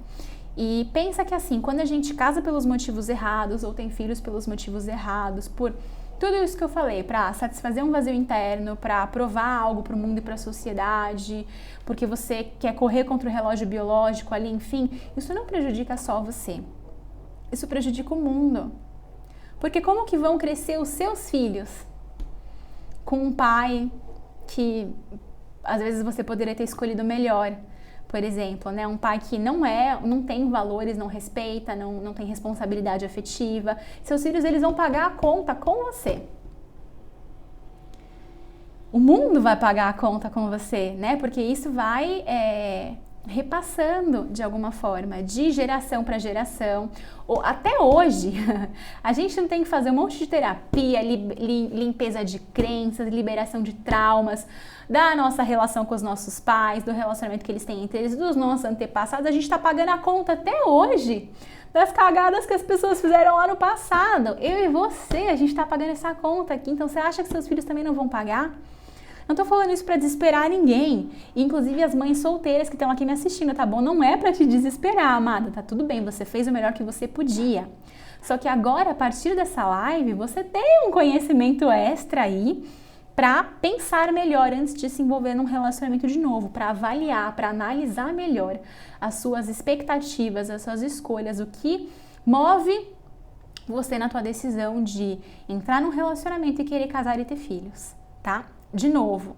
E pensa que assim, quando a gente casa pelos motivos errados, ou tem filhos pelos motivos errados, por tudo isso que eu falei, para satisfazer um vazio interno, para provar algo para o mundo e para a sociedade, porque você quer correr contra o relógio biológico ali, enfim, isso não prejudica só você. Isso prejudica o mundo. Porque como que vão crescer os seus filhos com um pai que às vezes você poderia ter escolhido melhor, por exemplo, né? Um pai que não tem valores, não respeita, não tem responsabilidade afetiva. Seus filhos, eles vão pagar a conta com você. O mundo vai pagar a conta com você, né? Porque isso vai repassando de alguma forma, de geração para geração. Até hoje, a gente não tem que fazer um monte de terapia, limpeza de crenças, liberação de traumas, da nossa relação com os nossos pais, do relacionamento que eles têm entre eles, dos nossos antepassados. A gente tá pagando a conta até hoje das cagadas que as pessoas fizeram lá no passado. Eu e você, a gente tá pagando essa conta aqui. Então você acha que seus filhos também não vão pagar? Não tô falando isso pra desesperar ninguém. Inclusive as mães solteiras que estão aqui me assistindo, tá bom? Não é pra te desesperar, amada. Tá tudo bem, você fez o melhor que você podia. Só que agora, a partir dessa live, você tem um conhecimento extra aí para pensar melhor antes de se envolver num relacionamento de novo, para avaliar, para analisar melhor as suas expectativas, as suas escolhas, o que move você na tua decisão de entrar num relacionamento e querer casar e ter filhos, tá? De novo,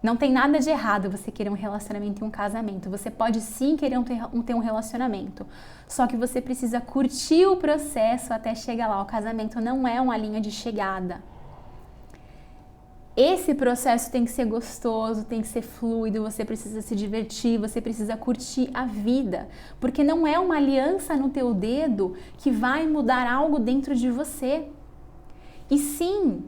não tem nada de errado você querer um relacionamento e um casamento. Você pode sim querer ter um relacionamento, só que você precisa curtir o processo até chegar lá. O casamento não é uma linha de chegada. Esse processo tem que ser gostoso, tem que ser fluido, você precisa se divertir, você precisa curtir a vida, porque não é uma aliança no teu dedo que vai mudar algo dentro de você. E sim,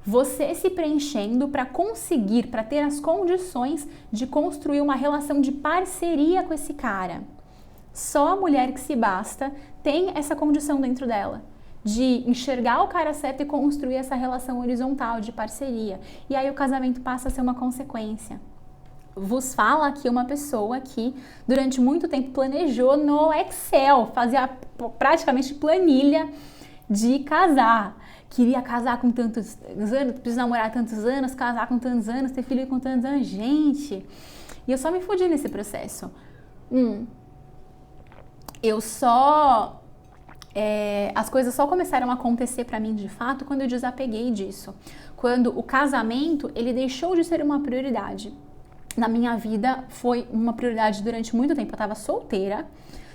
você se preenchendo para conseguir, para ter as condições de construir uma relação de parceria com esse cara. Só a mulher que se basta tem essa condição dentro dela, de enxergar o cara certo e construir essa relação horizontal de parceria. E aí o casamento passa a ser uma consequência. Vos fala aqui uma pessoa que durante muito tempo planejou no Excel, fazia praticamente planilha de casar. Queria casar com tantos anos, preciso namorar tantos anos, casar com tantos anos, ter filho com tantos anos. Gente, e eu só me fudi nesse processo. As coisas só começaram a acontecer pra mim de fato quando eu desapeguei disso. Quando o casamento, ele deixou de ser uma prioridade. Na minha vida foi uma prioridade durante muito tempo. Eu tava solteira,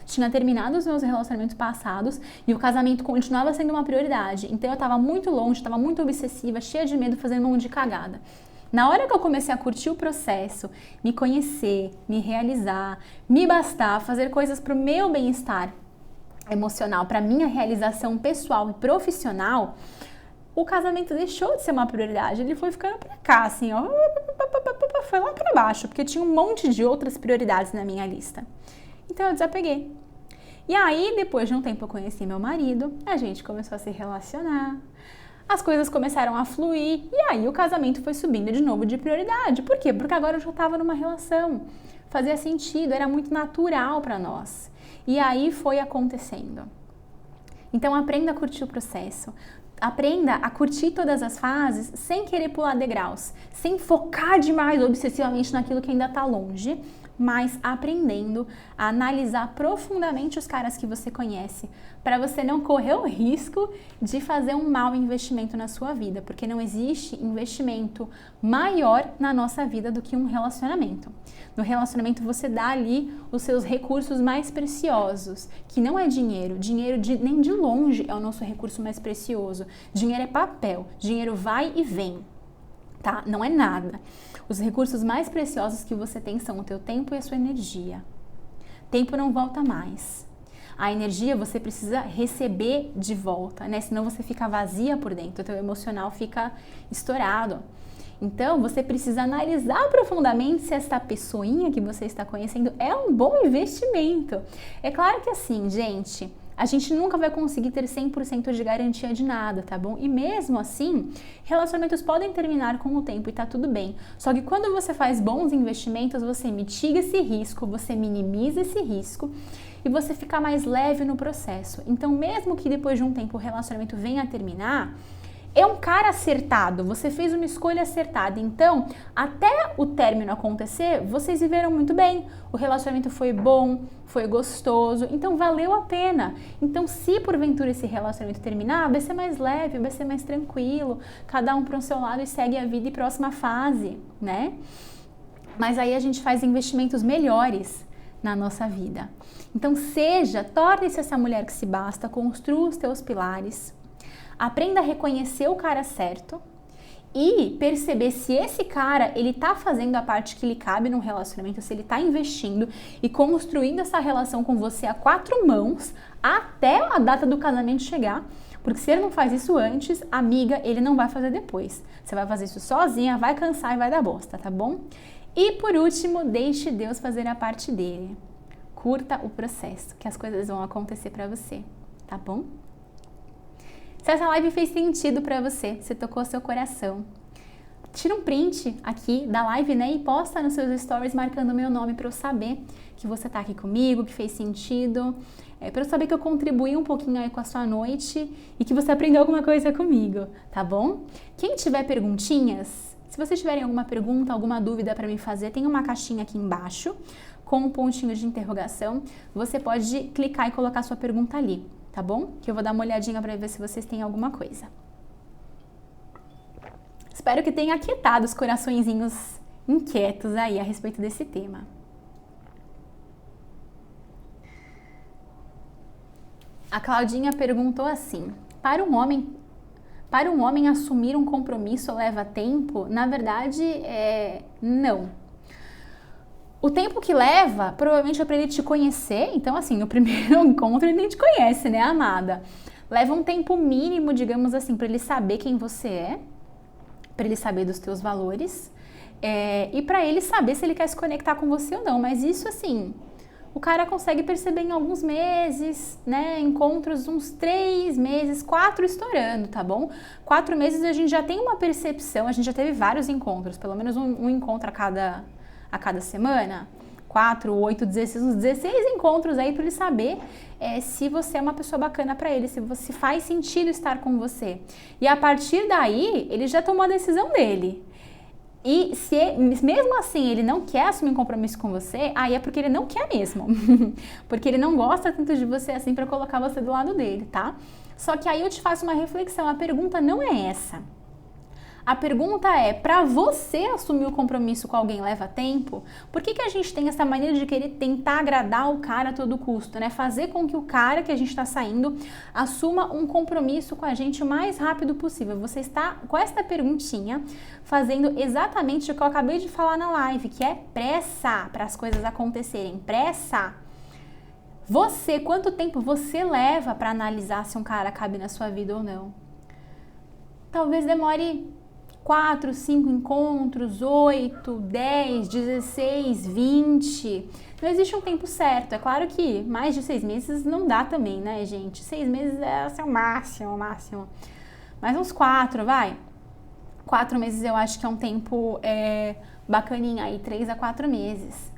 tinha terminado os meus relacionamentos passados e o casamento continuava sendo uma prioridade. Então eu tava muito longe, tava muito obsessiva, cheia de medo, fazendo um monte de cagada. Na hora que eu comecei a curtir o processo, me conhecer, me realizar, me bastar, fazer coisas para o meu bem-estar emocional, para minha realização pessoal e profissional, o casamento deixou de ser uma prioridade. Ele foi ficando para cá, assim, ó, foi lá para baixo, porque tinha um monte de outras prioridades na minha lista. Então eu desapeguei. E aí, depois de um tempo, eu conheci meu marido, a gente começou a se relacionar, as coisas começaram a fluir e aí o casamento foi subindo de novo de prioridade. Por quê? Porque agora eu já estava numa relação, fazia sentido, era muito natural para nós. E aí foi acontecendo. Então aprenda a curtir o processo. Aprenda a curtir todas as fases sem querer pular degraus, sem focar demais obsessivamente naquilo que ainda está longe, mas aprendendo a analisar profundamente os caras que você conhece, para você não correr o risco de fazer um mau investimento na sua vida, porque não existe investimento maior na nossa vida do que um relacionamento. No relacionamento você dá ali os seus recursos mais preciosos, que não é dinheiro, nem de longe é o nosso recurso mais precioso. Dinheiro é papel, dinheiro vai e vem. Tá? Não é nada. Os recursos mais preciosos que você tem são o teu tempo e a sua energia. Tempo não volta mais. A energia você precisa receber de volta, né? Senão você fica vazia por dentro, o teu emocional fica estourado. Então, você precisa analisar profundamente se essa pessoinha que você está conhecendo é um bom investimento. É claro que assim, gente, a gente nunca vai conseguir ter 100% de garantia de nada, tá bom? E mesmo assim, relacionamentos podem terminar com o tempo e tá tudo bem. Só que quando você faz bons investimentos, você mitiga esse risco, você minimiza esse risco e você fica mais leve no processo. Então, mesmo que depois de um tempo o relacionamento venha a terminar, é um cara acertado, você fez uma escolha acertada. Então, até o término acontecer, vocês viveram muito bem. O relacionamento foi bom, foi gostoso, então valeu a pena. Então, se porventura esse relacionamento terminar, vai ser mais leve, vai ser mais tranquilo. Cada um para o seu lado e segue a vida e próxima fase, né? Mas aí a gente faz investimentos melhores na nossa vida. Então, torne-se essa mulher que se basta, construa os teus pilares. Aprenda a reconhecer o cara certo e perceber se esse cara, ele tá fazendo a parte que lhe cabe num relacionamento, se ele tá investindo e construindo essa relação com você a 4 mãos até a data do casamento chegar. Porque se ele não faz isso antes, amiga, ele não vai fazer depois. Você vai fazer isso sozinha, vai cansar e vai dar bosta, tá bom? E por último, deixe Deus fazer a parte dele. Curta o processo, que as coisas vão acontecer pra você, tá bom? Se essa live fez sentido pra você, se tocou seu coração, tira um print aqui da live, né, e posta nos seus stories marcando o meu nome pra eu saber que você tá aqui comigo, que fez sentido, pra eu saber que eu contribuí um pouquinho aí com a sua noite e que você aprendeu alguma coisa comigo, tá bom? Quem tiver perguntinhas, se vocês tiverem alguma pergunta, alguma dúvida pra me fazer, tem uma caixinha aqui embaixo com um pontinho de interrogação, você pode clicar e colocar sua pergunta ali. Tá bom? Que eu vou dar uma olhadinha para ver se vocês têm alguma coisa. Espero que tenha aquietado os coraçõezinhos inquietos aí a respeito desse tema. A Claudinha perguntou assim: para um homem assumir um compromisso leva tempo? Na verdade, não. O tempo que leva, provavelmente é para ele te conhecer. Então, assim, no primeiro encontro ele nem te conhece, né, amada? Leva um tempo mínimo, digamos assim, para ele saber quem você é, para ele saber dos teus valores e para ele saber se ele quer se conectar com você ou não. Mas isso, assim, o cara consegue perceber em alguns meses, né? Encontros uns 3 meses, 4 estourando, tá bom? 4 meses a gente já tem uma percepção, a gente já teve vários encontros, pelo menos um encontro a cada semana, 4, 8, 16, uns 16 encontros aí para ele saber se você é uma pessoa bacana para ele, se faz sentido estar com você. E a partir daí, ele já tomou a decisão dele. E se mesmo assim ele não quer assumir um compromisso com você, aí é porque ele não quer mesmo. Porque ele não gosta tanto de você assim para colocar você do lado dele, tá? Só que aí eu te faço uma reflexão, a pergunta não é essa. A pergunta é, para você assumir o compromisso com alguém leva tempo? Por que a gente tem essa mania de querer tentar agradar o cara a todo custo, né? Fazer com que o cara que a gente está saindo assuma um compromisso com a gente o mais rápido possível. Você está, com essa perguntinha, fazendo exatamente o que eu acabei de falar na live, que é pressa para as coisas acontecerem. Pressa! Você, quanto tempo você leva para analisar se um cara cabe na sua vida ou não? Talvez demore 4, 5 encontros, 8, 10, 16, 20. Não existe um tempo certo. É claro que mais de 6 meses não dá também, né, gente? 6 meses é assim, o máximo. Mas uns 4, vai. 4 meses eu acho que é um tempo bacaninha aí, 3 a 4 meses.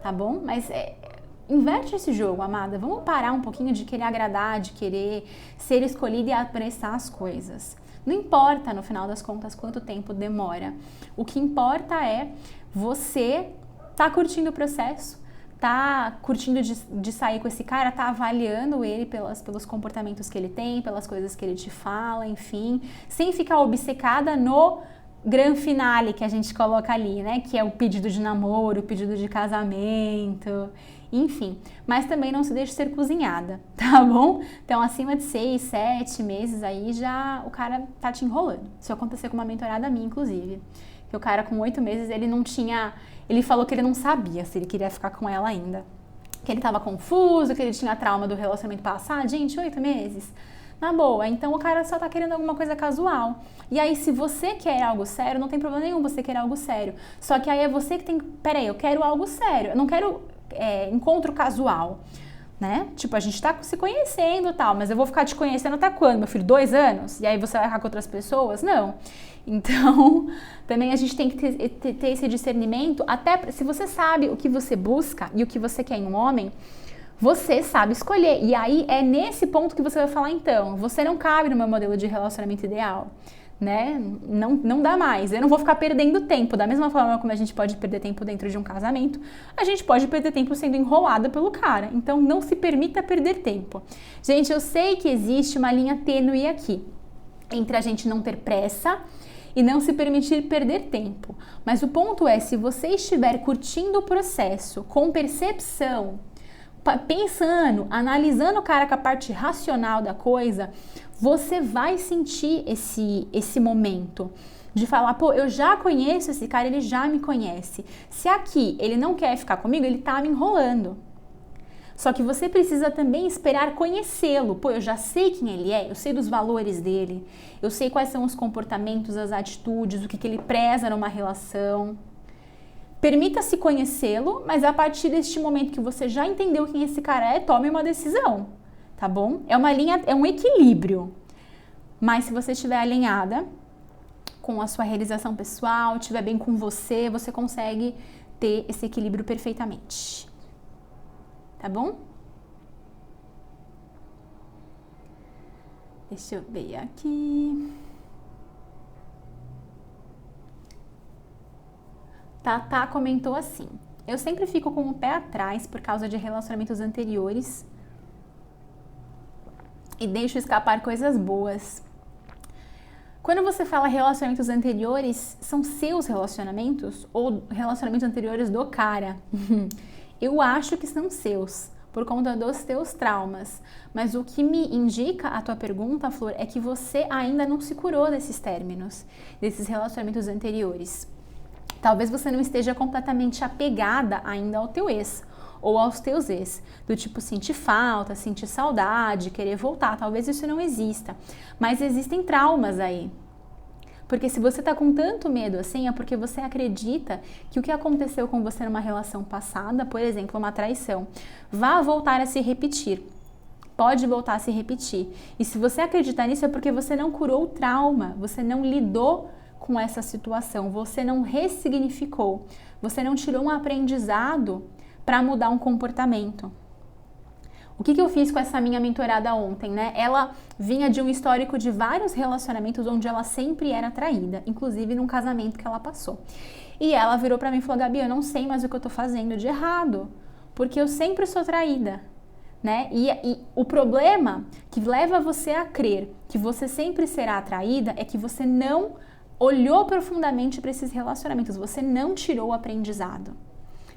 Tá bom? Mas inverte esse jogo, amada. Vamos parar um pouquinho de querer agradar, de querer ser escolhida e apressar as coisas. Não importa, no final das contas, quanto tempo demora. O que importa é você tá curtindo o processo, tá curtindo de sair com esse cara, tá avaliando ele pelos comportamentos que ele tem, pelas coisas que ele te fala, enfim, sem ficar obcecada no gran finale que a gente coloca ali, né? Que é o pedido de namoro, o pedido de casamento, enfim. Mas também não se deixe ser cozinhada, tá bom? Então, acima de 6, 7 meses aí, já o cara tá te enrolando. Isso aconteceu com uma mentorada minha, inclusive. Que o cara com 8 meses, ele falou que ele não sabia se ele queria ficar com ela ainda. Que ele tava confuso, que ele tinha trauma do relacionamento passado. Gente, 8 meses? Na boa, então o cara só tá querendo alguma coisa casual. E aí, se você quer algo sério, não tem problema nenhum você querer algo sério. Só que aí é você que tem que... Peraí, eu quero algo sério. Eu não quero encontro casual, né? Tipo, a gente tá se conhecendo e tal, mas eu vou ficar te conhecendo até quando, meu filho? 2 anos? E aí você vai ficar com outras pessoas? Não. Então, também a gente tem que ter esse discernimento, até se você sabe o que você busca e o que você quer em um homem, você sabe escolher. E aí é nesse ponto que você vai falar, então, você não cabe no meu modelo de relacionamento ideal, né? Não dá mais. Eu não vou ficar perdendo tempo. Da mesma forma como a gente pode perder tempo dentro de um casamento, a gente pode perder tempo sendo enrolada pelo cara. Então, não se permita perder tempo. Gente, eu sei que existe uma linha tênue aqui, entre a gente não ter pressa e não se permitir perder tempo. Mas o ponto é, se você estiver curtindo o processo com percepção, pensando, analisando o cara com a parte racional da coisa, você vai sentir esse momento de falar, pô, eu já conheço esse cara, ele já me conhece. Se aqui ele não quer ficar comigo, ele tá me enrolando. Só que você precisa também esperar conhecê-lo. Pô, eu já sei quem ele é, eu sei dos valores dele, eu sei quais são os comportamentos, as atitudes, o que ele preza numa relação. Permita-se conhecê-lo, mas a partir deste momento que você já entendeu quem esse cara é, tome uma decisão, tá bom? É uma linha, é um equilíbrio. Mas se você estiver alinhada com a sua realização pessoal, estiver bem com você, você consegue ter esse equilíbrio perfeitamente. Tá bom? Deixa eu ver aqui. Tata comentou assim: eu sempre fico com o pé atrás por causa de relacionamentos anteriores e deixo escapar coisas boas. Quando você fala relacionamentos anteriores, são seus relacionamentos ou relacionamentos anteriores do cara? Eu acho que são seus, por conta dos teus traumas. Mas o que me indica a tua pergunta, Flor, é que você ainda não se curou desses términos, desses relacionamentos anteriores. Talvez você não esteja completamente apegada ainda ao teu ex ou aos teus ex, do tipo sentir falta, sentir saudade, querer voltar. Talvez isso não exista, mas existem traumas aí. Porque se você tá com tanto medo assim, é porque você acredita que o que aconteceu com você numa relação passada, por exemplo, uma traição, vai voltar a se repetir. Pode voltar a se repetir. E se você acreditar nisso, é porque você não curou o trauma, você não lidou com essa situação, você não ressignificou, você não tirou um aprendizado para mudar um comportamento. O que eu fiz com essa minha mentorada ontem, né? Ela vinha de um histórico de vários relacionamentos onde ela sempre era traída, inclusive num casamento que ela passou. E ela virou para mim e falou: Gabi, eu não sei mais o que eu tô fazendo de errado, porque eu sempre sou traída, né? E o problema que leva você a crer que você sempre será traída é que você não olhou profundamente para esses relacionamentos, você não tirou o aprendizado.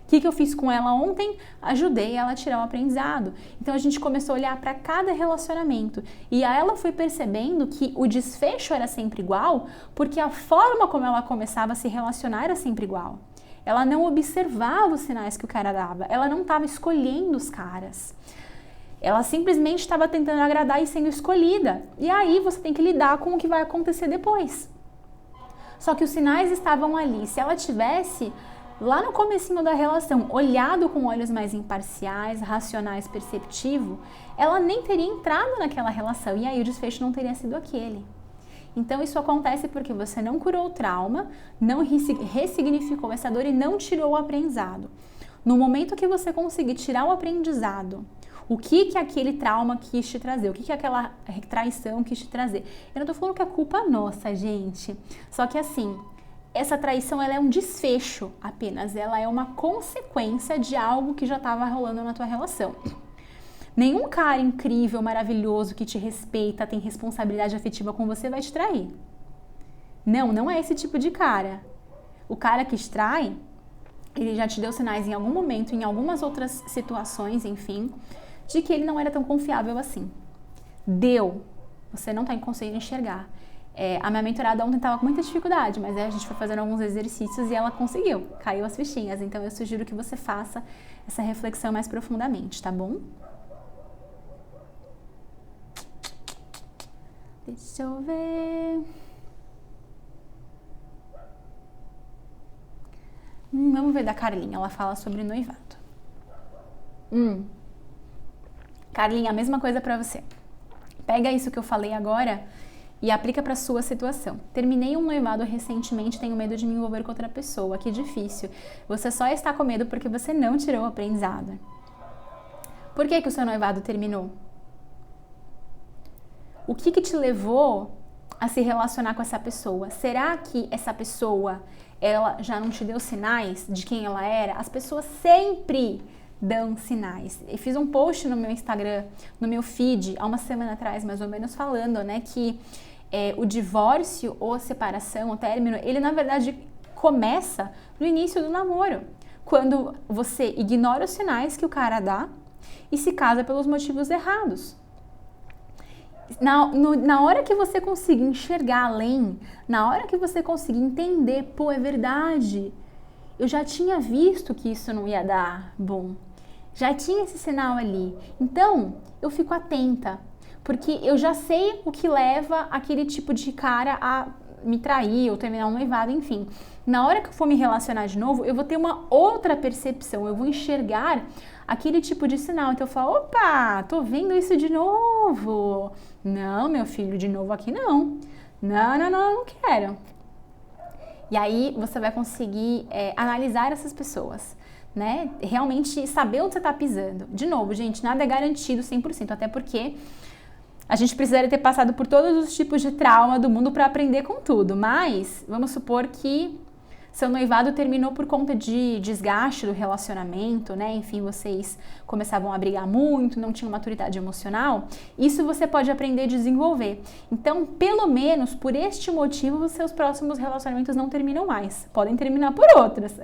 O que eu fiz com ela ontem? Ajudei ela a tirar o aprendizado. Então a gente começou a olhar para cada relacionamento e aí ela foi percebendo que o desfecho era sempre igual, porque a forma como ela começava a se relacionar era sempre igual. Ela não observava os sinais que o cara dava, ela não estava escolhendo os caras. Ela simplesmente estava tentando agradar e sendo escolhida. E aí você tem que lidar com o que vai acontecer depois. Só que os sinais estavam ali. Se ela tivesse lá no comecinho da relação, olhado com olhos mais imparciais, racionais, perceptivo, ela nem teria entrado naquela relação e aí o desfecho não teria sido aquele. Então isso acontece porque você não curou o trauma, não ressignificou essa dor e não tirou o aprendizado. No momento que você conseguir tirar o aprendizado, o que aquele trauma quis te trazer, o que aquela traição quis te trazer. Eu não tô falando que é culpa nossa, gente. Só que assim, essa traição ela é um desfecho apenas, ela é uma consequência de algo que já estava rolando na tua relação. Nenhum cara incrível, maravilhoso, que te respeita, tem responsabilidade afetiva com você vai te trair. Não é esse tipo de cara. O cara que te trai, ele já te deu sinais em algum momento, em algumas outras situações, enfim, de que ele não era tão confiável assim. Deu. Você não está conseguindo enxergar. A minha mentorada ontem estava com muita dificuldade, mas a gente foi fazendo alguns exercícios e ela conseguiu, caiu as fichinhas. Então eu sugiro que você faça essa reflexão mais profundamente, tá bom? Deixa eu ver. Vamos ver da Carlinha, ela fala sobre noivado. Carlinha, a mesma coisa pra você. Pega isso que eu falei agora e aplica para sua situação. Terminei um noivado recentemente, tenho medo de me envolver com outra pessoa. Que difícil. Você só está com medo porque você não tirou o aprendizado. Por que o seu noivado terminou? O que te levou a se relacionar com essa pessoa? Será que essa pessoa, ela já não te deu sinais de quem ela era? As pessoas sempre dão sinais. Eu fiz um post no meu Instagram, no meu feed, há uma semana atrás, mais ou menos, falando, né, que o divórcio ou a separação, o término, ele na verdade começa no início do namoro, quando você ignora os sinais que o cara dá e se casa pelos motivos errados. Na hora que você conseguir enxergar além, na hora que você conseguir entender, pô, é verdade, eu já tinha visto que isso não ia dar bom, já tinha esse sinal ali, então eu fico atenta, porque eu já sei o que leva aquele tipo de cara a me trair ou terminar um noivado, enfim. Na hora que eu for me relacionar de novo, eu vou ter uma outra percepção, eu vou enxergar aquele tipo de sinal. Então eu falo, opa, tô vendo isso de novo. Não, meu filho, de novo aqui não. Não quero. E aí você vai conseguir analisar essas pessoas, né? Realmente saber onde você tá pisando. De novo, gente, nada é garantido 100%, até porque a gente precisaria ter passado por todos os tipos de trauma do mundo para aprender com tudo. Mas vamos supor que seu noivado terminou por conta de desgaste do relacionamento, né? Enfim, vocês começavam a brigar muito, não tinham maturidade emocional. Isso você pode aprender a desenvolver. Então, pelo menos por este motivo, os seus próximos relacionamentos não terminam mais. Podem terminar por outras.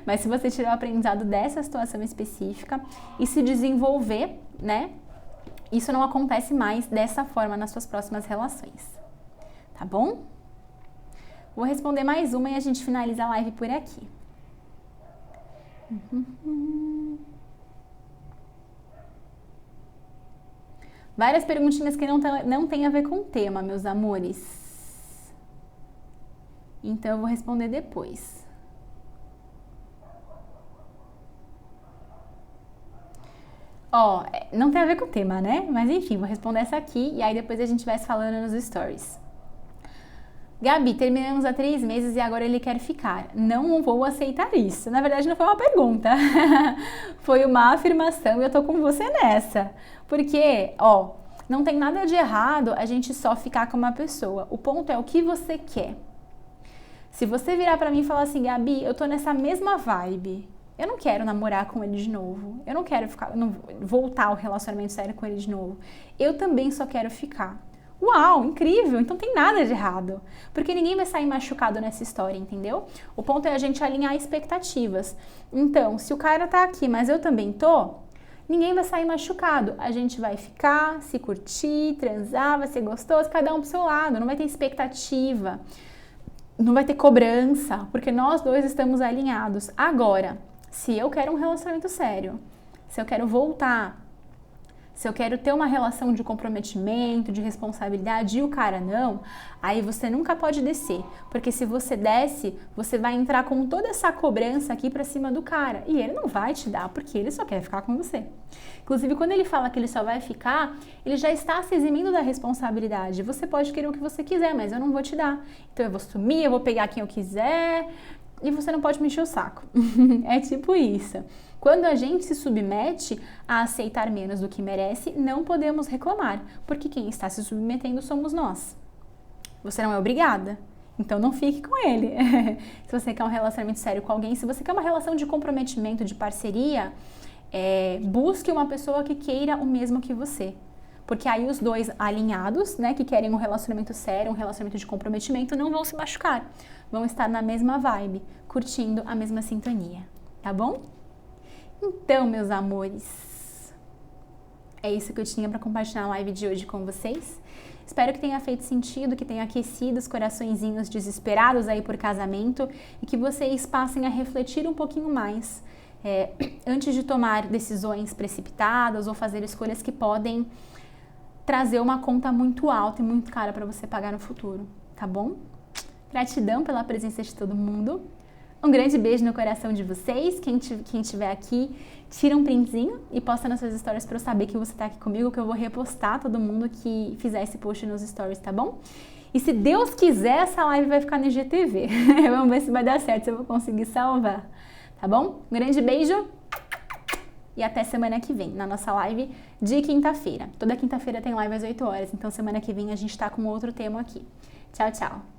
Mas se você tiver o aprendizado dessa situação específica e se desenvolver, né? Isso não acontece mais dessa forma nas suas próximas relações. Tá bom? Vou responder mais uma e a gente finaliza a live por aqui. Várias perguntinhas que não tem a ver com o tema, meus amores. Então eu vou responder depois. Não tem a ver com o tema, né? Mas enfim, vou responder essa aqui e aí depois a gente vai se falando nos stories. Gabi, terminamos há 3 meses e agora ele quer ficar. Não vou aceitar isso. Na verdade, não foi uma pergunta. Foi uma afirmação e eu tô com você nessa. Porque, não tem nada de errado a gente só ficar com uma pessoa. O ponto é o que você quer. Se você virar pra mim e falar assim, Gabi, eu tô nessa mesma vibe. Eu não quero namorar com ele de novo. Eu não quero voltar ao relacionamento sério com ele de novo. Eu também só quero ficar. Uau, incrível! Então tem nada de errado. Porque ninguém vai sair machucado nessa história, entendeu? O ponto é a gente alinhar expectativas. Então, se o cara tá aqui, mas eu também tô, ninguém vai sair machucado. A gente vai ficar, se curtir, transar, vai ser gostoso, cada um pro seu lado. Não vai ter expectativa, não vai ter cobrança, porque nós dois estamos alinhados. Agora, se eu quero um relacionamento sério, se eu quero voltar, se eu quero ter uma relação de comprometimento, de responsabilidade e o cara não, aí você nunca pode descer. Porque se você desce, você vai entrar com toda essa cobrança aqui pra cima do cara. E ele não vai te dar, porque ele só quer ficar com você. Inclusive, quando ele fala que ele só vai ficar, ele já está se eximindo da responsabilidade. Você pode querer o que você quiser, mas eu não vou te dar. Então eu vou sumir, eu vou pegar quem eu quiser e você não pode me encher o saco. É tipo isso. Quando a gente se submete a aceitar menos do que merece, não podemos reclamar, porque quem está se submetendo somos nós. Você não é obrigada, então não fique com ele. Se você quer um relacionamento sério com alguém, se você quer uma relação de comprometimento, de parceria, busque uma pessoa que queira o mesmo que você. Porque aí os dois alinhados, né, que querem um relacionamento sério, um relacionamento de comprometimento, não vão se machucar. Vão estar na mesma vibe, curtindo a mesma sintonia, tá bom? Então, meus amores, é isso que eu tinha para compartilhar na live de hoje com vocês. Espero que tenha feito sentido, que tenha aquecido os coraçõezinhos desesperados aí por casamento e que vocês passem a refletir um pouquinho mais antes de tomar decisões precipitadas ou fazer escolhas que podem trazer uma conta muito alta e muito cara para você pagar no futuro, tá bom? Gratidão pela presença de todo mundo. Um grande beijo no coração de vocês. Quem estiver aqui, tira um printzinho e posta nas suas stories para eu saber que você tá aqui comigo, que eu vou repostar todo mundo que fizer esse post nos stories, tá bom? E se Deus quiser, essa live vai ficar no IGTV. Vamos ver se vai dar certo, se eu vou conseguir salvar, tá bom? Um grande beijo e até semana que vem, na nossa live de quinta-feira. Toda quinta-feira tem live às 8 horas, então semana que vem a gente tá com outro tema aqui. Tchau, tchau!